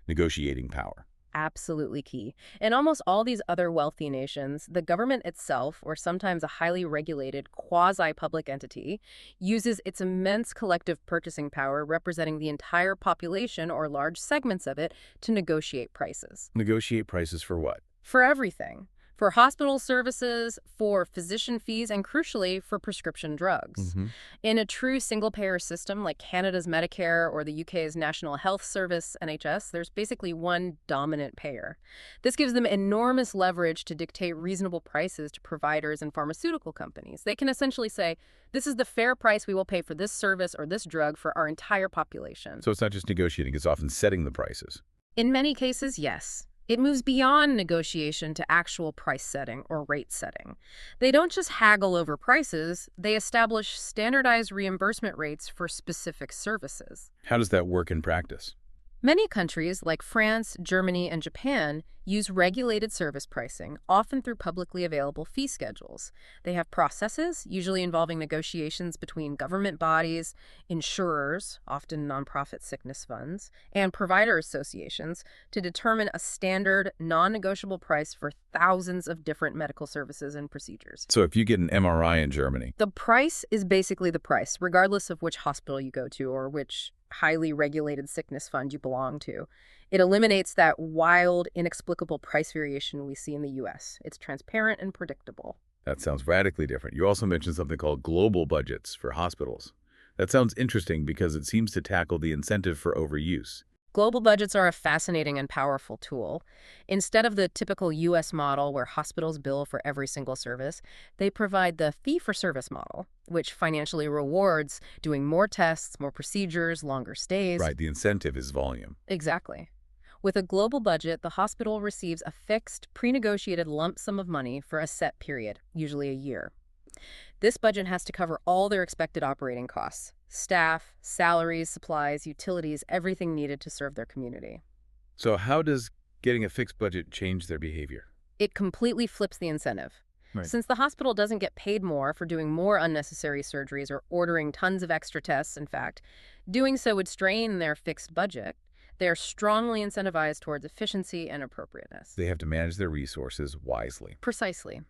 A: negotiating power.
B: Absolutely key. In almost all these other wealthy nations, the government itself, or sometimes a highly regulated quasi-public entity, uses its immense collective purchasing power representing the entire population or large segments of it to negotiate prices.
A: Negotiate prices for what?
B: For everything. For hospital services, for physician fees, and crucially, for prescription drugs. In a true single-payer system like Canada's Medicare or the UK's National Health Service, NHS, there's basically one dominant payer. This gives them enormous leverage to dictate reasonable prices to providers and pharmaceutical companies. They can essentially say, this is the fair price we will pay for this service or this drug for our entire population.
A: So it's not just negotiating, it's often setting the prices.
B: In many cases, yes. It moves beyond negotiation to actual price setting or rate setting. They don't just haggle over prices, they establish standardized reimbursement rates for specific services.
A: How does that work in practice?
B: Many countries, like France, Germany, and Japan, use regulated service pricing, often through publicly available fee schedules. They have processes, usually involving negotiations between government bodies, insurers, often nonprofit sickness funds, and provider associations to determine a standard, non-negotiable price for thousands of different medical services and procedures.
A: So if you get an MRI in Germany,
B: The price is basically the price, regardless of which hospital you go to or which highly regulated sickness fund you belong to. It eliminates that wild, inexplicable price variation we see in the U.S. It's transparent and predictable.
A: that sounds radically different. You also mentioned something called global budgets for hospitals. That sounds interesting because it seems to tackle the incentive for overuse.
B: Global budgets are a fascinating and powerful tool. Instead of the typical U.S. model where hospitals bill for every single service, they provide the fee-for-service model, which financially rewards doing more tests, more procedures, longer stays.
A: Right, the incentive is volume.
B: Exactly. With a global budget, the hospital receives a fixed, pre-negotiated lump sum of money for a set period, usually a year. This budget has to cover all their expected operating costs: staff, salaries, supplies, utilities, everything needed to serve their community.
A: So how does getting a fixed budget change their behavior?
B: It completely flips the incentive.
A: Right.
B: Since the hospital doesn't get paid more for doing more unnecessary surgeries or ordering tons of extra tests, in fact, doing so would strain their fixed budget. They're strongly incentivized towards efficiency and appropriateness.
A: They have to manage their resources wisely.
B: Precisely.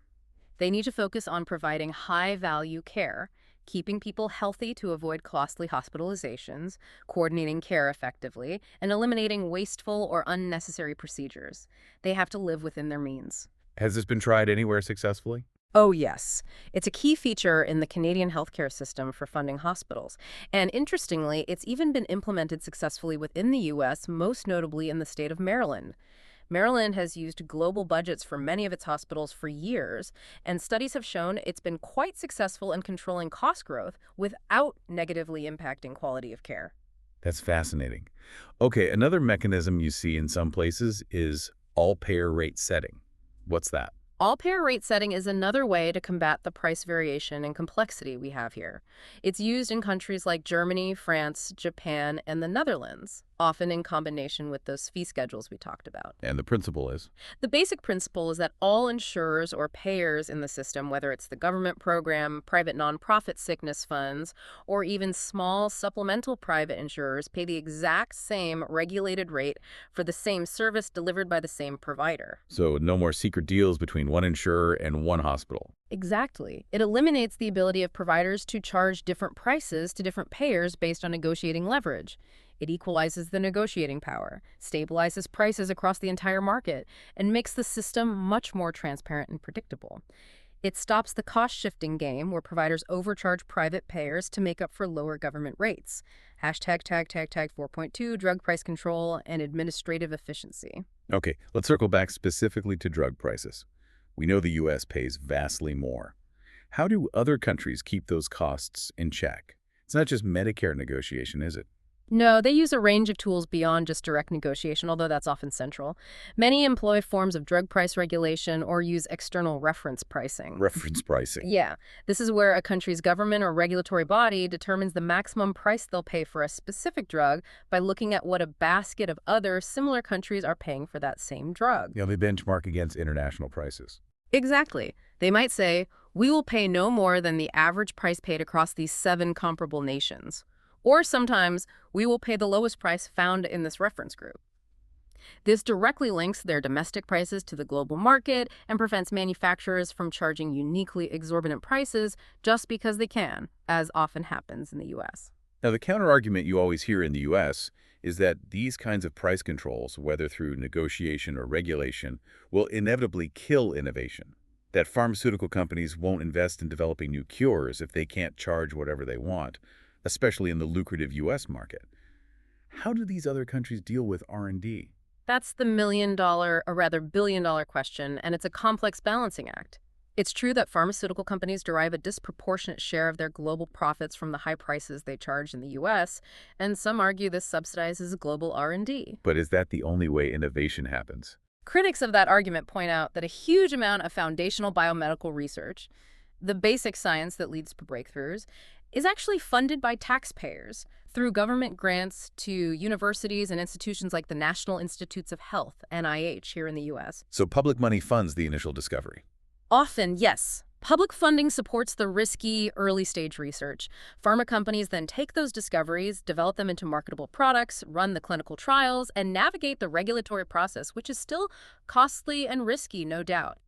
B: They need to focus on providing high-value care, keeping people healthy to avoid costly hospitalizations, coordinating care effectively, and eliminating wasteful or unnecessary procedures. They have to live within their means.
A: Has this been tried anywhere successfully?
B: Oh, yes. It's a key feature in the Canadian healthcare system for funding hospitals. And interestingly, it's even been implemented successfully within the U.S., most notably in the state of Maryland. Maryland has used global budgets for many of its hospitals for years, and studies have shown it's been quite successful in controlling cost growth without negatively impacting quality of care.
A: That's fascinating. Okay, another mechanism you see in some places is all-payer rate setting. What's that?
B: All-payer rate setting is another way to combat the price variation and complexity we have here. It's used in countries like Germany, France, Japan, and the Netherlands, often in combination with those fee schedules we talked about.
A: And the principle is?
B: The basic principle is that all insurers or payers in the system, whether it's the government program, private nonprofit sickness funds, or even small supplemental private insurers, pay the exact same regulated rate for the same service delivered by the same provider.
A: So no more secret deals between one insurer and one hospital.
B: Exactly. It eliminates the ability of providers to charge different prices to different payers based on negotiating leverage. It equalizes the negotiating power, stabilizes prices across the entire market, and makes the system much more transparent and predictable. It stops the cost-shifting game where providers overcharge private payers to make up for lower government rates. Hashtag tag tag tag 4.2, drug price control and administrative efficiency.
A: Okay, let's circle back specifically to drug prices. We know the U.S. pays vastly more. How do other countries keep those costs in check? It's not just Medicare negotiation, is it?
B: No, they use a range of tools beyond just direct negotiation, although that's often central. Many employ forms of drug price regulation or use external reference pricing.
A: Reference pricing.
B: Yeah, this is where a country's government or regulatory body determines the maximum price they'll pay for a specific drug by looking at what a basket of other similar countries are paying for that same drug.
A: They benchmark against international prices.
B: Exactly. They might say, we will pay no more than the average price paid across these 7 comparable nations. Or sometimes, we will pay the lowest price found in this reference group. This directly links their domestic prices to the global market and prevents manufacturers from charging uniquely exorbitant prices just because they can, as often happens in the U.S.
A: Now, the counterargument you always hear in the U.S. is that these kinds of price controls, whether through negotiation or regulation, will inevitably kill innovation. That pharmaceutical companies won't invest in developing new cures if they can't charge whatever they want, especially in the lucrative U.S. market. How do these other countries deal with R&D?
B: That's the million-dollar, or rather billion-dollar question, and it's a complex balancing act. It's true that pharmaceutical companies derive a disproportionate share of their global profits from the high prices they charge in the U.S., and some argue this subsidizes global R&D.
A: But is that the only way innovation happens?
B: Critics of that argument point out that a huge amount of foundational biomedical research, the basic science that leads to breakthroughs, is actually funded by taxpayers through government grants to universities and institutions like the National Institutes of Health, NIH, here in the U.S.
A: So public money funds the initial discovery.
B: Often, yes. Public funding supports the risky, early-stage research. Pharma companies then take those discoveries, develop them into marketable products, run the clinical trials, and navigate the regulatory process, which is still costly and risky, no doubt.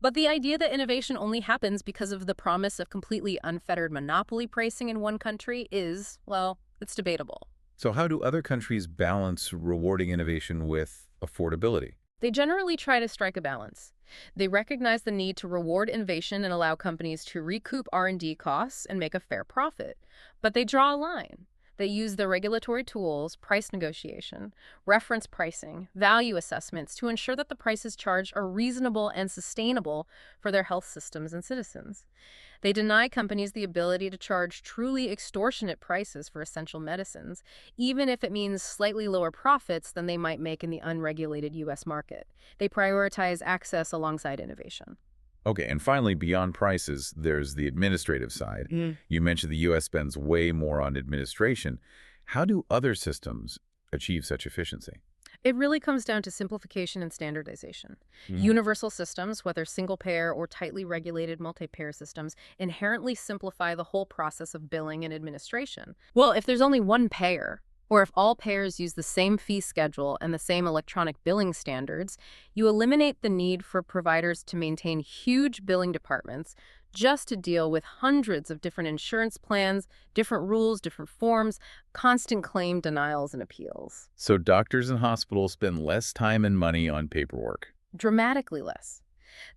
B: But the idea that innovation only happens because of the promise of completely unfettered monopoly pricing in one country is, well, it's debatable.
A: So how do other countries balance rewarding innovation with affordability?
B: They generally try to strike a balance. They recognize the need to reward innovation and allow companies to recoup R&D costs and make a fair profit. But they draw a line. They use the regulatory tools, price negotiation, reference pricing, value assessments to ensure that the prices charged are reasonable and sustainable for their health systems and citizens. They deny companies the ability to charge truly extortionate prices for essential medicines, even if it means slightly lower profits than they might make in the unregulated U.S. market. They prioritize access alongside innovation.
A: Okay, and finally, beyond prices, there's the administrative side. You mentioned the U.S. spends way more on administration. How do other systems achieve such efficiency?
B: It really comes down to simplification and standardization. Universal systems, whether single-payer or tightly regulated multi-payer systems, inherently simplify the whole process of billing and administration. Well, if there's only one payer, or if all payers use the same fee schedule and the same electronic billing standards, you eliminate the need for providers to maintain huge billing departments just to deal with hundreds of different insurance plans, different rules, different forms, constant claim denials and appeals.
A: So doctors and hospitals spend less time and money on paperwork.
B: Dramatically less.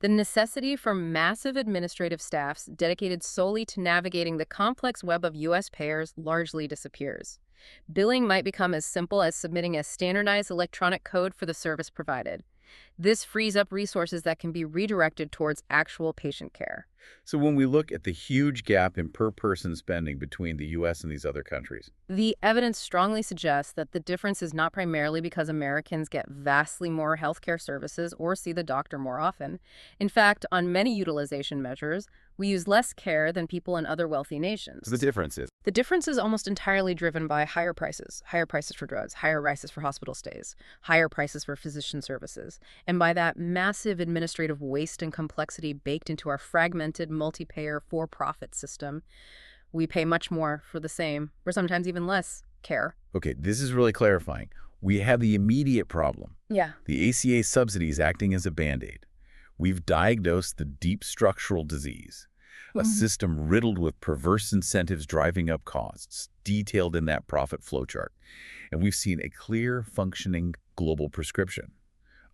B: The necessity for massive administrative staffs dedicated solely to navigating the complex web of U.S. payers largely disappears. Billing might become as simple as submitting a standardized electronic code for the service provided. This frees up resources that can be redirected towards actual patient care.
A: So when we look at the huge gap in per-person spending between the U.S. and these other countries,
B: the evidence strongly suggests that the difference is not primarily because Americans get vastly more healthcare services or see the doctor more often. In fact, on many utilization measures, we use less care than people in other wealthy nations.
A: the difference is
B: The difference is almost entirely driven by higher prices for drugs, higher prices for hospital stays, higher prices for physician services, and by that massive administrative waste and complexity baked into our fragmented multi-payer for-profit system. We pay much more for the same, or sometimes even less, care.
A: Okay, this is really clarifying. We have the immediate problem.
B: Yeah.
A: The ACA subsidies acting as a Band-Aid. We've diagnosed the deep structural disease, a system riddled with perverse incentives driving up costs, detailed in that profit flowchart. And we've seen a clear, functioning global prescription.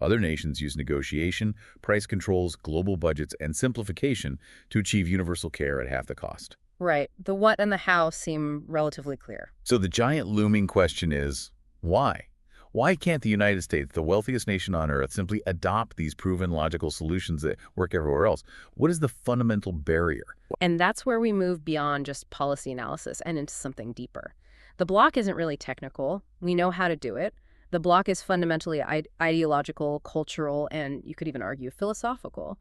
A: Other nations use negotiation, price controls, global budgets, and simplification to achieve universal care at half the cost.
B: Right. The what and the how seem relatively clear.
A: So the giant looming question is, why? Why can't the United States, the wealthiest nation on Earth, simply adopt these proven logical solutions that work everywhere else? What is the fundamental barrier?
B: And that's where we move beyond just policy analysis and into something deeper. The block isn't really technical. We know how to do it. The block is fundamentally ideological, cultural, and you could even argue philosophical.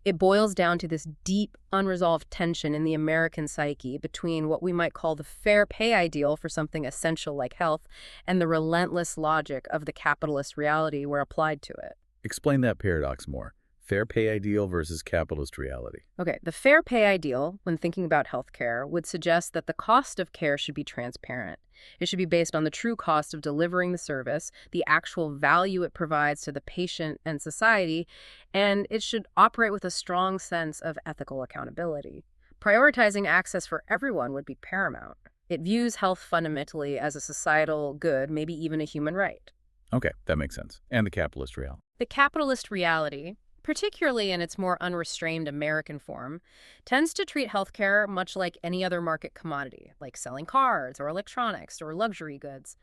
B: It boils down to this deep, unresolved tension in the American psyche between what we might call the fair pay ideal for something essential like health and the relentless logic of the capitalist reality we're applied to it.
A: Explain that paradox more. Fair pay ideal versus capitalist reality.
B: Okay, the fair pay ideal, when thinking about healthcare, would suggest that the cost of care should be transparent. It should be based on the true cost of delivering the service, the actual value it provides to the patient and society, and it should operate with a strong sense of ethical accountability. Prioritizing access for everyone would be paramount. It views health fundamentally as a societal good, maybe even a human right.
A: Okay, that makes sense. And the capitalist reality.
B: The capitalist reality, particularly in its more unrestrained American form, tends to treat healthcare much like any other market commodity, like selling cars or electronics or luxury goods.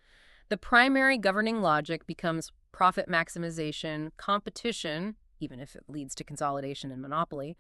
B: The primary governing logic becomes profit maximization, competition, even if it leads to consolidation and monopoly,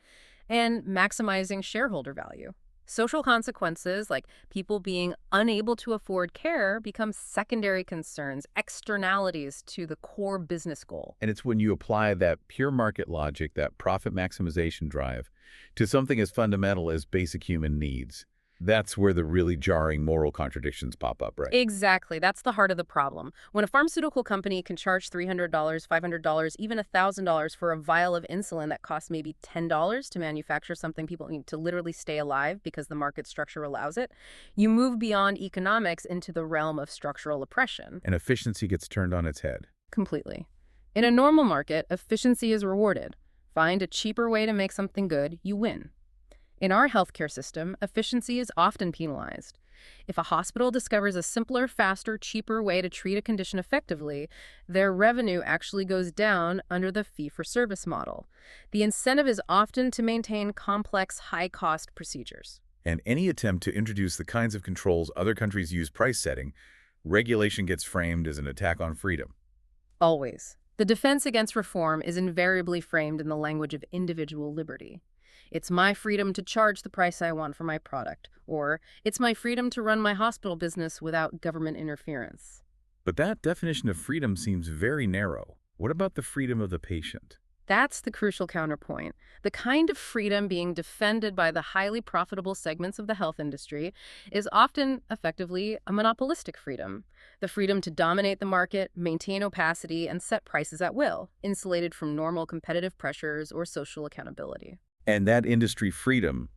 B: and maximizing shareholder value. Social consequences, like people being unable to afford care, become secondary concerns, externalities to the core business goal.
A: And it's when you apply that pure market logic, that profit maximization drive, to something as fundamental as basic human needs. That's where the really jarring moral contradictions pop up, right?
B: Exactly. That's the heart of the problem. When a pharmaceutical company can charge $300, $500, even $1,000 for a vial of insulin that costs maybe $10 to manufacture something people need to literally stay alive because the market structure allows it, you move beyond economics into the realm of structural oppression.
A: And efficiency gets turned on its head.
B: Completely. In a normal market, efficiency is rewarded. Find a cheaper way to make something good, you win. In our healthcare system, efficiency is often penalized. If a hospital discovers a simpler, faster, cheaper way to treat a condition effectively, their revenue actually goes down under the fee-for-service model. The incentive is often to maintain complex, high-cost procedures.
A: And any attempt to introduce the kinds of controls other countries use price setting, regulation gets framed as an attack on freedom.
B: Always. The defense against reform is invariably framed in the language of individual liberty. It's my freedom to charge the price I want for my product, or it's my freedom to run my hospital business without government interference.
A: But that definition of freedom seems very narrow. What about the freedom of the patient?
B: That's the crucial counterpoint. The kind of freedom being defended by the highly profitable segments of the health industry is often, effectively, a monopolistic freedom. The freedom to dominate the market, maintain opacity, and set prices at will, insulated from normal competitive pressures or social accountability.
A: And that industry freedom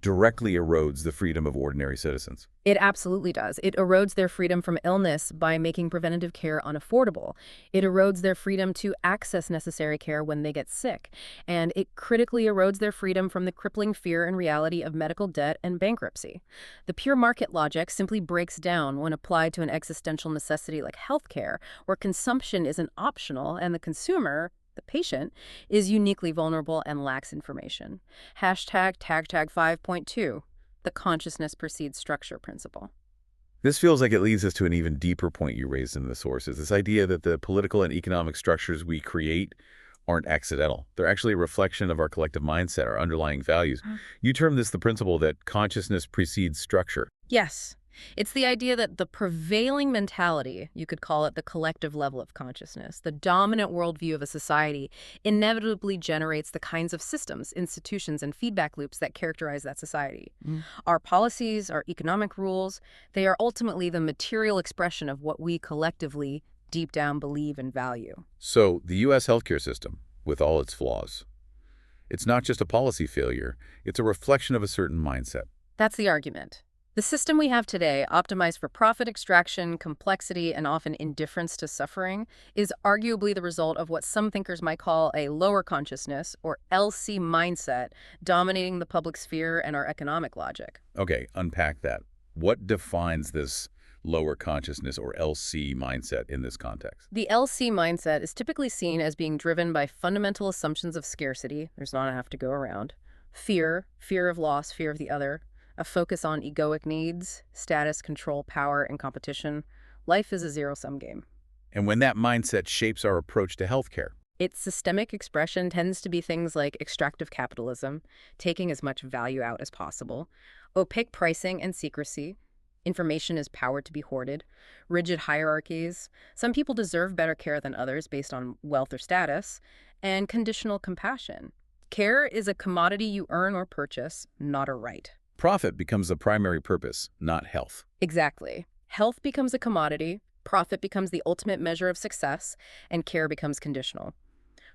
A: directly erodes the freedom of ordinary citizens.
B: It absolutely does. It erodes their freedom from illness by making preventative care unaffordable. It erodes their freedom to access necessary care when they get sick. And it critically erodes their freedom from the crippling fear and reality of medical debt and bankruptcy. The pure market logic simply breaks down when applied to an existential necessity like healthcare, where consumption isn't optional and the consumer, the patient, is uniquely vulnerable and lacks information. Hashtag tag 5.2, the consciousness precedes structure principle.
A: This feels like it leads us to an even deeper point you raised in the sources, this idea that the political and economic structures we create aren't accidental. They're actually a reflection of our collective mindset, our underlying values. You term this the principle that consciousness precedes structure.
B: Yes. It's the idea that the prevailing mentality, you could call it the collective level of consciousness, the dominant worldview of a society, inevitably generates the kinds of systems, institutions, and feedback loops that characterize that society. Our policies, our economic rules, they are ultimately the material expression of what we collectively, deep down, believe and value.
A: So the U.S. healthcare system, with all its flaws, it's not just a policy failure, it's a reflection of a certain mindset.
B: That's the argument. The system we have today, optimized for profit extraction, complexity, and often indifference to suffering, is arguably the result of what some thinkers might call a lower consciousness, or LC mindset, dominating the public sphere and our economic logic.
A: Okay, unpack that. What defines this lower consciousness or LC mindset in this context?
B: The LC mindset is typically seen as being driven by fundamental assumptions of scarcity, there's not enough to go around, fear of loss, fear of the other, a focus on egoic needs, status, control, power, and competition. Life is a zero-sum game.
A: And when that mindset shapes our approach to healthcare,
B: Its systemic expression tends to be things like extractive capitalism, taking as much value out as possible, opaque pricing and secrecy, information is power to be hoarded, rigid hierarchies, some people deserve better care than others based on wealth or status, and conditional compassion. Care is a commodity you earn or purchase, not a right.
A: profit becomes the primary purpose, not health.
B: Exactly. Health becomes a commodity, profit becomes the ultimate measure of success, and care becomes conditional.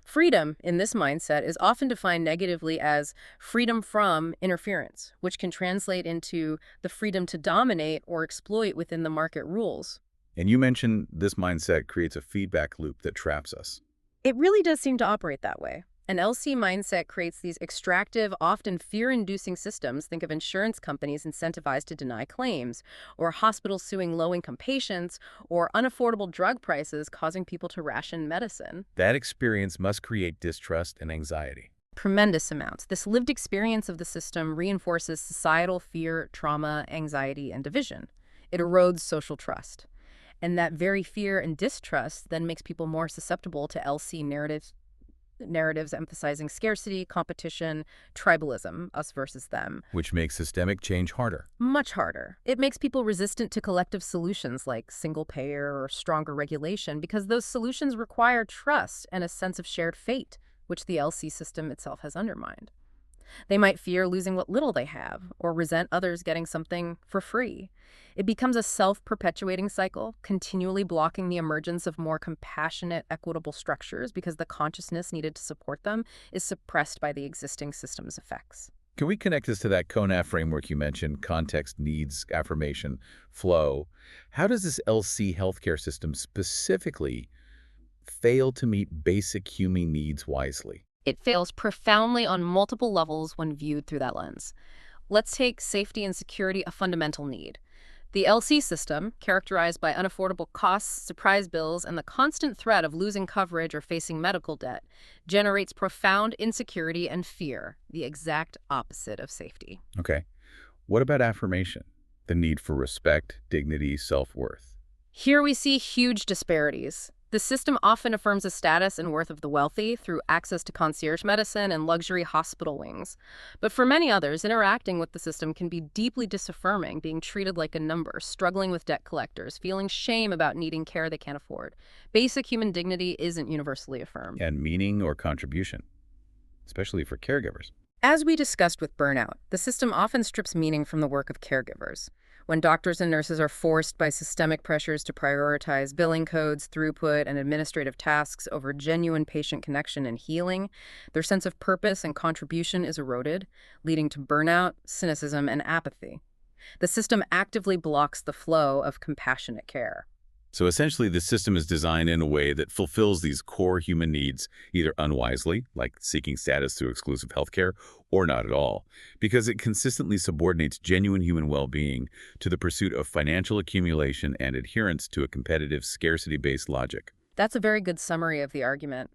B: Freedom, in this mindset, is often defined negatively as freedom from interference, which can translate into the freedom to dominate or exploit within the market rules.
A: And you mentioned this mindset creates a feedback loop that traps us.
B: It really does seem to operate that way. An LC mindset creates these extractive, often fear-inducing systems. Think of insurance companies incentivized to deny claims, or hospitals suing low-income patients, or unaffordable drug prices causing people to ration medicine.
A: That experience must create distrust and anxiety.
B: Tremendous amounts. This lived experience of the system reinforces societal fear, trauma, anxiety, and division. It erodes social trust. And that very fear and distrust then makes people more susceptible to LC narratives emphasizing scarcity, competition, tribalism, us versus them.
A: Which makes systemic change harder.
B: Much harder. It makes people resistant to collective solutions like single payer or stronger regulation because those solutions require trust and a sense of shared fate, which the LC system itself has undermined. They might fear losing what little they have or resent others getting something for free. It becomes a self-perpetuating cycle, continually blocking the emergence of more compassionate, equitable structures because the consciousness needed to support them is suppressed by the existing system's effects.
A: Can we connect this to that CONAF framework you mentioned, context, needs, affirmation, flow? How does this LC healthcare system specifically fail to meet basic human needs wisely?
B: It fails profoundly on multiple levels when viewed through that lens. Let's take safety and security, a fundamental need. The LC system, characterized by unaffordable costs, surprise bills, and the constant threat of losing coverage or facing medical debt, generates profound insecurity and fear, the exact opposite of safety.
A: Okay. What about affirmation? The need for respect, dignity, self-worth.
B: Here we see huge disparities. The system often affirms the status and worth of the wealthy through access to concierge medicine and luxury hospital wings. But for many others, interacting with the system can be deeply disaffirming, being treated like a number, struggling with debt collectors, feeling shame about needing care they can't afford. Basic human dignity isn't universally affirmed.
A: And meaning or contribution, especially for caregivers.
B: As we discussed with burnout, the system often strips meaning from the work of caregivers. When doctors and nurses are forced by systemic pressures to prioritize billing codes, throughput, and administrative tasks over genuine patient connection and healing, their sense of purpose and contribution is eroded, leading to burnout, cynicism, and apathy. The system actively blocks the flow of compassionate care.
A: So essentially, the system is designed in a way that fulfills these core human needs either unwisely, like seeking status through exclusive healthcare, or not at all, because it consistently subordinates genuine human well-being to the pursuit of financial accumulation and adherence to a competitive, scarcity-based logic.
B: That's a very good summary of the argument.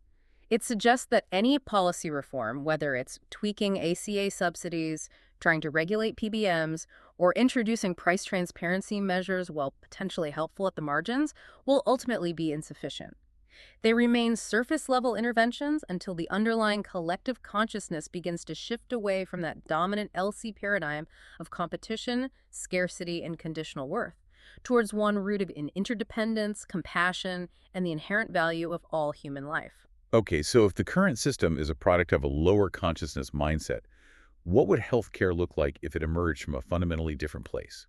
B: It suggests that any policy reform, whether it's tweaking ACA subsidies, trying to regulate PBMs, or introducing price transparency measures, while potentially helpful at the margins, will ultimately be insufficient. They remain surface-level interventions until the underlying collective consciousness begins to shift away from that dominant LC paradigm of competition, scarcity, and conditional worth, towards one rooted in interdependence, compassion, and the inherent value of all human life.
A: Okay, so if the current system is a product of a lower consciousness mindset, what would healthcare look like if it emerged from a fundamentally different place?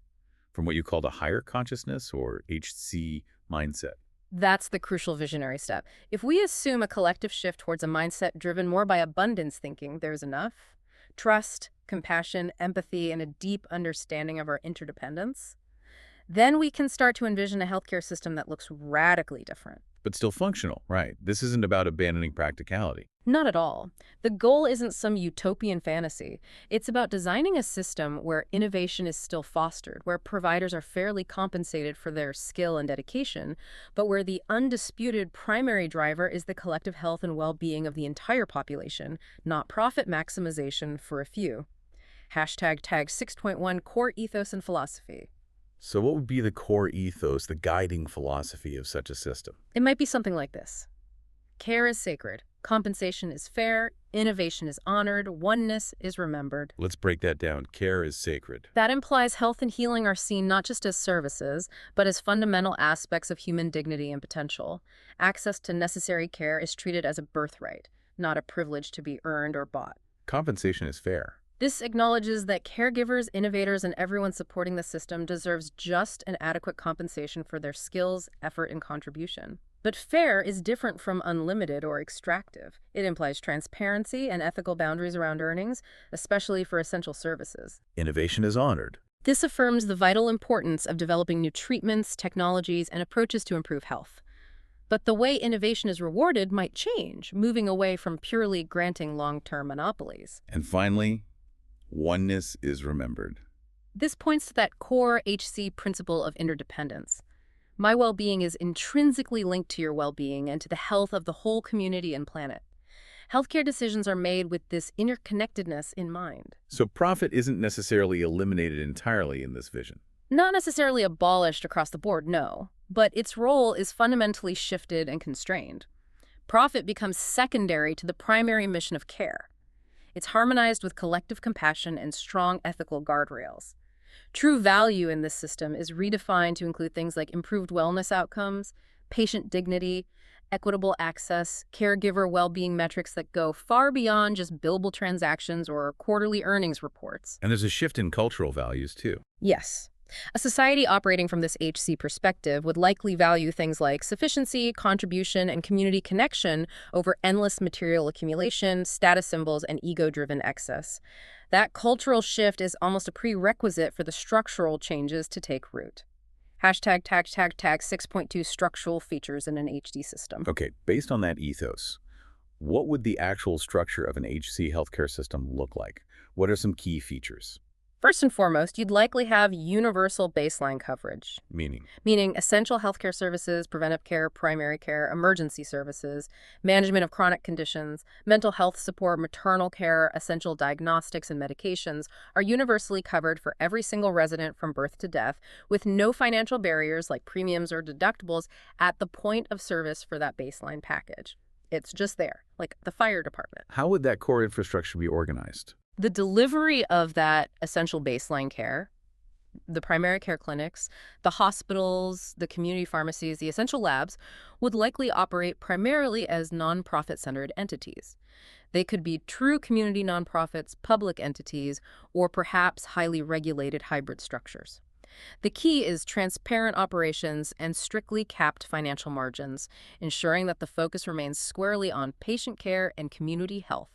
A: From what you called a higher consciousness or HC mindset?
B: That's the crucial visionary step. If we assume a collective shift towards a mindset driven more by abundance thinking, there's enough, trust, compassion, empathy, and a deep understanding of our interdependence, then we can start to envision a healthcare system that looks radically different.
A: But still functional, right? This isn't about abandoning practicality.
B: Not at all. The goal isn't some utopian fantasy. It's about designing a system where innovation is still fostered, where providers are fairly compensated for their skill and dedication, but where the undisputed primary driver is the collective health and well-being of the entire population, not profit maximization for a few. Tag 6.1 Core Ethos and Philosophy.
A: So what would be the core ethos, the guiding philosophy of such a system?
B: It might be something like this. Care is sacred. Compensation is fair. Innovation is honored. Oneness is remembered.
A: Let's break that down. Care is sacred.
B: That implies health and healing are seen not just as services, but as fundamental aspects of human dignity and potential. Access to necessary care is treated as a birthright, not a privilege to be earned or bought.
A: Compensation is fair.
B: This acknowledges that caregivers, innovators, and everyone supporting the system deserves just and adequate compensation for their skills, effort, and contribution. But fair is different from unlimited or extractive. It implies transparency and ethical boundaries around earnings, especially for essential services.
A: Innovation is honored.
B: This affirms the vital importance of developing new treatments, technologies, and approaches to improve health. But the way innovation is rewarded might change, moving away from purely granting long-term monopolies.
A: And finally, oneness is remembered.
B: This points to that core HC principle of interdependence. My well-being is intrinsically linked to your well-being and to the health of the whole community and planet. Healthcare decisions are made with this interconnectedness in mind.
A: So profit isn't necessarily eliminated entirely in this vision.
B: Not necessarily abolished across the board, no, but its role is fundamentally shifted and constrained. Profit becomes secondary to the primary mission of care. It's harmonized with collective compassion and strong ethical guardrails. True value in this system is redefined to include things like improved wellness outcomes, patient dignity, equitable access, caregiver well-being metrics that go far beyond just billable transactions or quarterly earnings reports.
A: And there's a shift in cultural values, too.
B: Yes. A society operating from this HC perspective would likely value things like sufficiency, contribution, and community connection over endless material accumulation, status symbols, and ego-driven excess. That cultural shift is almost a prerequisite for the structural changes to take root. Tag 6.2 Structural Features in an HD System.
A: Okay, based on that ethos, what would the actual structure of an HC healthcare system look like? What are some key features?
B: First and foremost, you'd likely have universal baseline coverage.
A: Meaning
B: Essential healthcare services, preventive care, primary care, emergency services, management of chronic conditions, mental health support, maternal care, essential diagnostics and medications are universally covered for every single resident from birth to death, with no financial barriers like premiums or deductibles at the point of service for that baseline package. It's just there, like the fire department.
A: How would that core infrastructure be organized?
B: The delivery of that essential baseline care, the primary care clinics, the hospitals, the community pharmacies, the essential labs, would likely operate primarily as nonprofit-centered entities. They could be true community nonprofits, public entities, or perhaps highly regulated hybrid structures. The key is transparent operations and strictly capped financial margins, ensuring that the focus remains squarely on patient care and community health,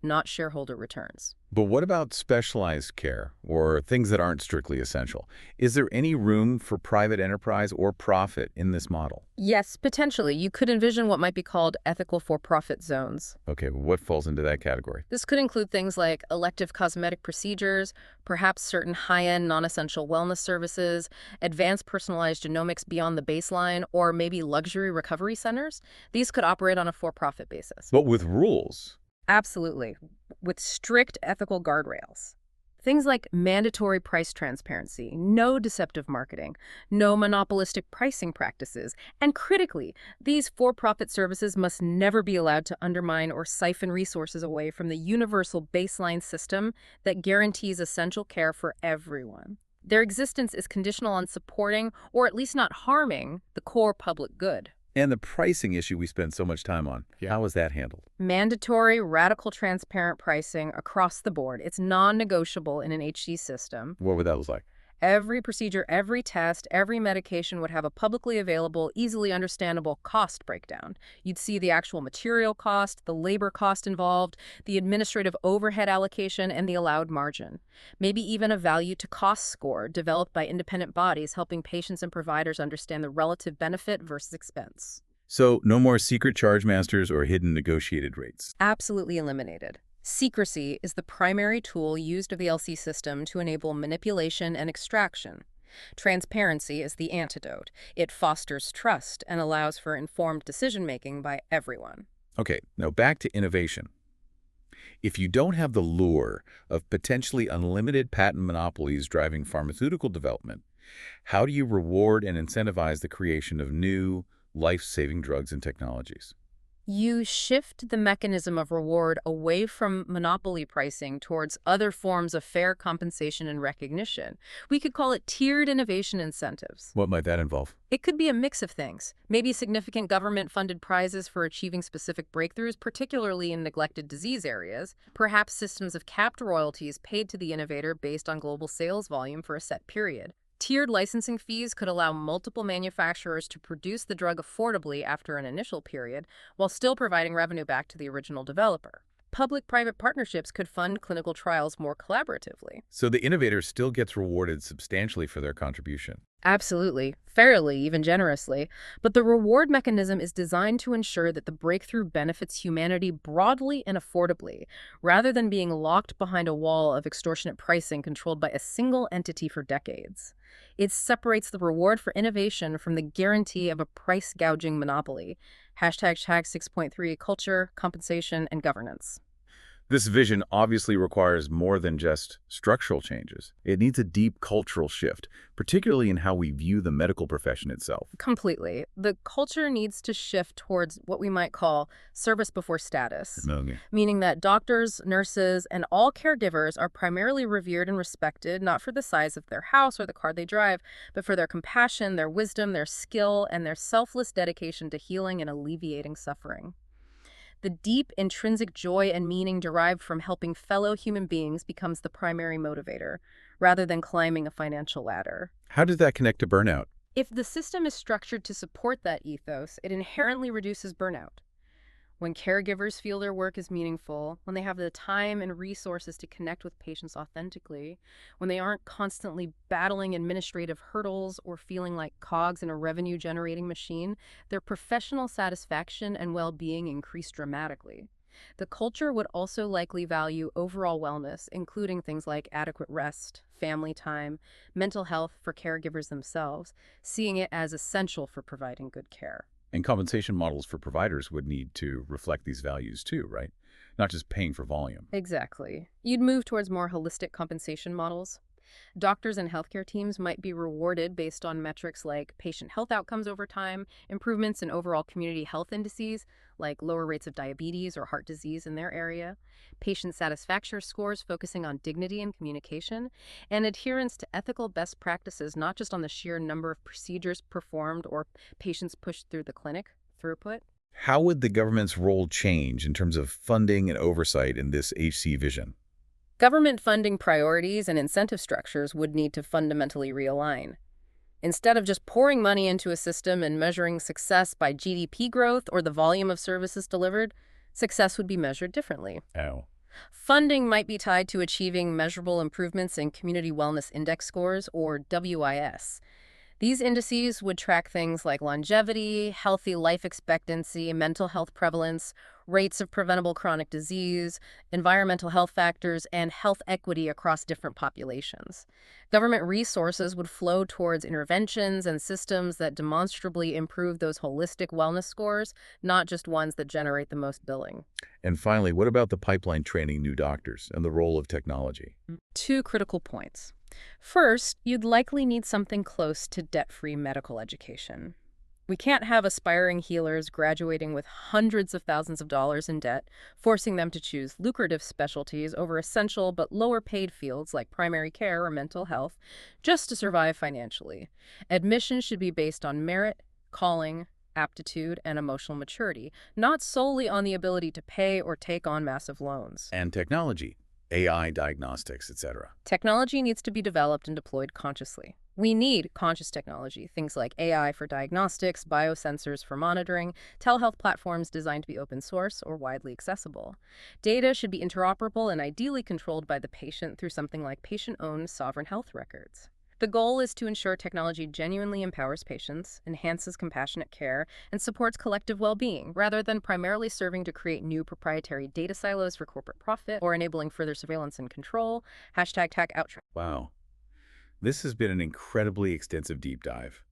B: not shareholder returns.
A: But what about specialized care or things that aren't strictly essential? Is there any room for private enterprise or profit in this model?
B: Yes, potentially. You could envision what might be called ethical for-profit zones.
A: Okay, what falls into that category?
B: This could include things like elective cosmetic procedures, perhaps certain high-end non-essential wellness services, advanced personalized genomics beyond the baseline, or maybe luxury recovery centers. These could operate on a for-profit basis.
A: But with rules.
B: Absolutely, with strict ethical guardrails. Things like mandatory price transparency, no deceptive marketing, no monopolistic pricing practices, and critically, these for-profit services must never be allowed to undermine or siphon resources away from the universal baseline system that guarantees essential care for everyone. Their existence is conditional on supporting, or at least not harming, the core public good.
A: And the pricing issue we spend so much time on, how is that handled?
B: Mandatory, radical, transparent pricing across the board. It's non-negotiable in an HC system.
A: What would that look like?
B: Every procedure, every test, every medication would have a publicly available, easily understandable cost breakdown. You'd see the actual material cost, the labor cost involved, the administrative overhead allocation, and the allowed margin. Maybe even a value to cost score developed by independent bodies helping patients and providers understand the relative benefit versus expense.
A: So no more secret charge masters or hidden negotiated rates.
B: Absolutely eliminated. Secrecy is the primary tool used of the LC system to enable manipulation and extraction. Transparency is the antidote. It fosters trust and allows for informed decision-making by everyone.
A: Okay, now back to innovation. If you don't have the lure of potentially unlimited patent monopolies driving pharmaceutical development, how do you reward and incentivize the creation of new, life-saving drugs and technologies?
B: You shift the mechanism of reward away from monopoly pricing towards other forms of fair compensation and recognition. We could call it tiered innovation incentives.
A: What might that involve?
B: It could be a mix of things. Maybe significant government-funded prizes for achieving specific breakthroughs, particularly in neglected disease areas. Perhaps systems of capped royalties paid to the innovator based on global sales volume for a set period. Tiered licensing fees could allow multiple manufacturers to produce the drug affordably after an initial period, while still providing revenue back to the original developer. Public-private partnerships could fund clinical trials more collaboratively.
A: So the innovator still gets rewarded substantially for their contribution.
B: Absolutely, fairly, even generously. But the reward mechanism is designed to ensure that the breakthrough benefits humanity broadly and affordably, rather than being locked behind a wall of extortionate pricing controlled by a single entity for decades. It separates the reward for innovation from the guarantee of a price-gouging monopoly. Hashtag 6.3 culture, compensation, and governance.
A: This vision obviously requires more than just structural changes. It needs a deep cultural shift, particularly in how we view the medical profession itself.
B: Completely. The culture needs to shift towards what we might call service before status,
A: Okay.
B: meaning that doctors, nurses, and all caregivers are primarily revered and respected, not for the size of their house or the car they drive, but for their compassion, their wisdom, their skill, and their selfless dedication to healing and alleviating suffering. The deep, intrinsic joy and meaning derived from helping fellow human beings becomes the primary motivator, rather than climbing a financial ladder.
A: How does that connect to burnout?
B: If the system is structured to support that ethos, it inherently reduces burnout. When caregivers feel their work is meaningful, when they have the time and resources to connect with patients authentically, when they aren't constantly battling administrative hurdles or feeling like cogs in a revenue-generating machine, their professional satisfaction and well-being increase dramatically. The culture would also likely value overall wellness, including things like adequate rest, family time, mental health for caregivers themselves, seeing it as essential for providing good care.
A: And compensation models for providers would need to reflect these values too, right? Not just paying for volume.
B: Exactly. You'd move towards more holistic compensation models. Doctors and healthcare teams might be rewarded based on metrics like patient health outcomes over time, improvements in overall community health indices, like lower rates of diabetes or heart disease in their area, patient satisfaction scores focusing on dignity and communication, and adherence to ethical best practices, not just on the sheer number of procedures performed or patients pushed through the clinic throughput.
A: How would the government's role change in terms of funding and oversight in this HC vision?
B: Government funding priorities and incentive structures would need to fundamentally realign. Instead of just pouring money into a system and measuring success by GDP growth or the volume of services delivered, success would be measured differently.
A: Oh.
B: Funding might be tied to achieving measurable improvements in Community Wellness Index scores, or WIS. These indices would track things like longevity, healthy life expectancy, mental health prevalence, rates of preventable chronic disease, environmental health factors, and health equity across different populations. Government resources would flow towards interventions and systems that demonstrably improve those holistic wellness scores, not just ones that generate the most billing.
A: And finally, what about the pipeline training new doctors and the role of technology?
B: Two critical points. First, you'd likely need something close to debt-free medical education. We can't have aspiring healers graduating with hundreds of thousands of dollars in debt, forcing them to choose lucrative specialties over essential but lower-paid fields like primary care or mental health, just to survive financially. Admission should be based on merit, calling, aptitude, and emotional maturity, not solely on the ability to pay or take on massive loans.
A: And technology. AI diagnostics, etc.
B: Technology needs to be developed and deployed consciously. We need conscious technology, things like AI for diagnostics, biosensors for monitoring, telehealth platforms designed to be open source or widely accessible. Data should be interoperable and ideally controlled by the patient through something like patient-owned sovereign health records. The goal is to ensure technology genuinely empowers patients, enhances compassionate care, and supports collective well-being, rather than primarily serving to create new proprietary data silos for corporate profit or enabling further surveillance and control. Hashtag tech outro.
A: Wow. This has been an incredibly extensive deep dive.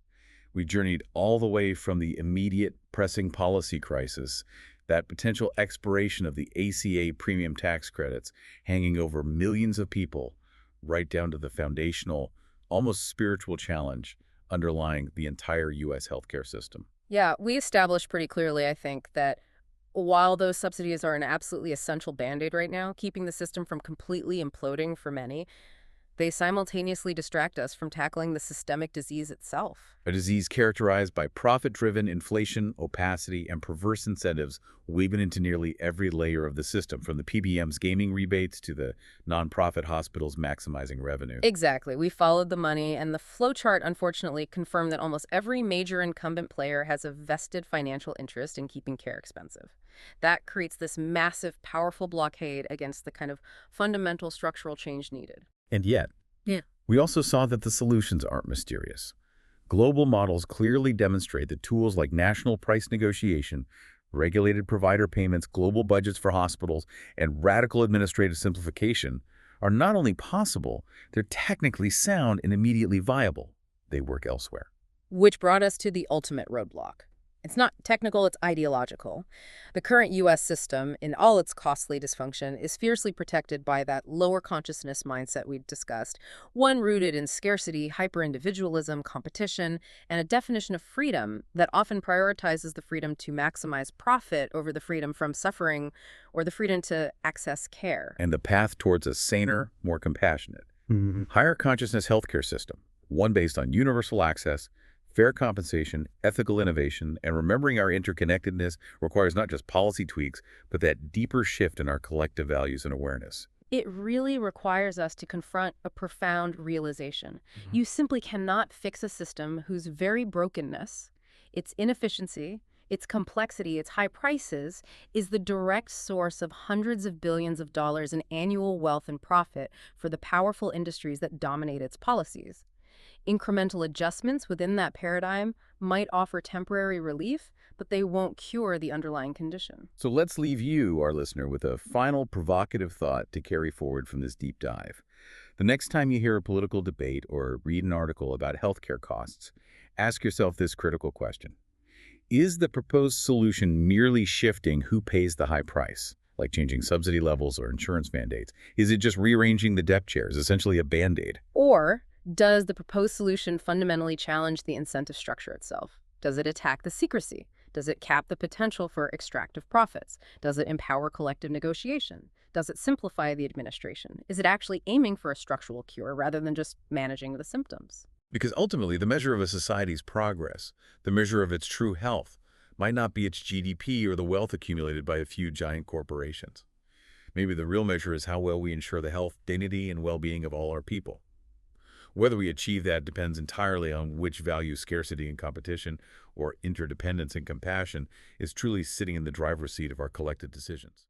A: We journeyed all the way from the immediate pressing policy crisis, that potential expiration of the ACA premium tax credits hanging over millions of people, right down to the foundational, almost spiritual challenge underlying the entire U.S. healthcare system.
B: Yeah, we established pretty clearly, I think, that while those subsidies are an absolutely essential band-aid right now, keeping the system from completely imploding for many, they simultaneously distract us from tackling the systemic disease itself.
A: A disease characterized by profit-driven inflation, opacity, and perverse incentives woven into nearly every layer of the system, from the PBM's gaming rebates to the nonprofit hospitals maximizing revenue.
B: Exactly. We followed the money, and the flowchart unfortunately confirmed that almost every major incumbent player has a vested financial interest in keeping care expensive. That creates this massive, powerful blockade against the kind of fundamental structural change needed.
A: And yet, we also saw that the solutions aren't mysterious. Global models clearly demonstrate that tools like national price negotiation, regulated provider payments, global budgets for hospitals, and radical administrative simplification are not only possible, they're technically sound and immediately viable. They work elsewhere.
B: Which brought us to the ultimate roadblock. It's not technical, it's ideological. The current U.S. system, in all its costly dysfunction, is fiercely protected by that lower consciousness mindset we discussed, one rooted in scarcity, hyper-individualism, competition, and a definition of freedom that often prioritizes the freedom to maximize profit over the freedom from suffering or the freedom to access care.
A: And the path towards a saner, more compassionate, higher consciousness healthcare system, one based on universal access, fair compensation, ethical innovation, and remembering our interconnectedness requires not just policy tweaks, but that deeper shift in our collective values and awareness.
B: It really requires us to confront a profound realization. You simply cannot fix a system whose very brokenness, its inefficiency, its complexity, its high prices, is the direct source of hundreds of billions of dollars in annual wealth and profit for the powerful industries that dominate its policies. Incremental adjustments within that paradigm might offer temporary relief, but they won't cure the underlying condition.
A: So let's leave you, our listener, with a final provocative thought to carry forward from this deep dive. The next time you hear a political debate or read an article about healthcare costs, ask yourself this critical question. Is the proposed solution merely shifting who pays the high price, like changing subsidy levels or insurance mandates? Is it just rearranging the deck chairs, essentially a Band-Aid?
B: Or does the proposed solution fundamentally challenge the incentive structure itself? Does it attack the secrecy? Does it cap the potential for extractive profits? Does it empower collective negotiation? Does it simplify the administration? Is it actually aiming for a structural cure rather than just managing the symptoms?
A: Because ultimately, the measure of a society's progress, the measure of its true health, might not be its GDP or the wealth accumulated by a few giant corporations. Maybe the real measure is how well we ensure the health, dignity, and well-being of all our people. Whether we achieve that depends entirely on which value scarcity and competition or interdependence and compassion is truly sitting in the driver's seat of our collective decisions.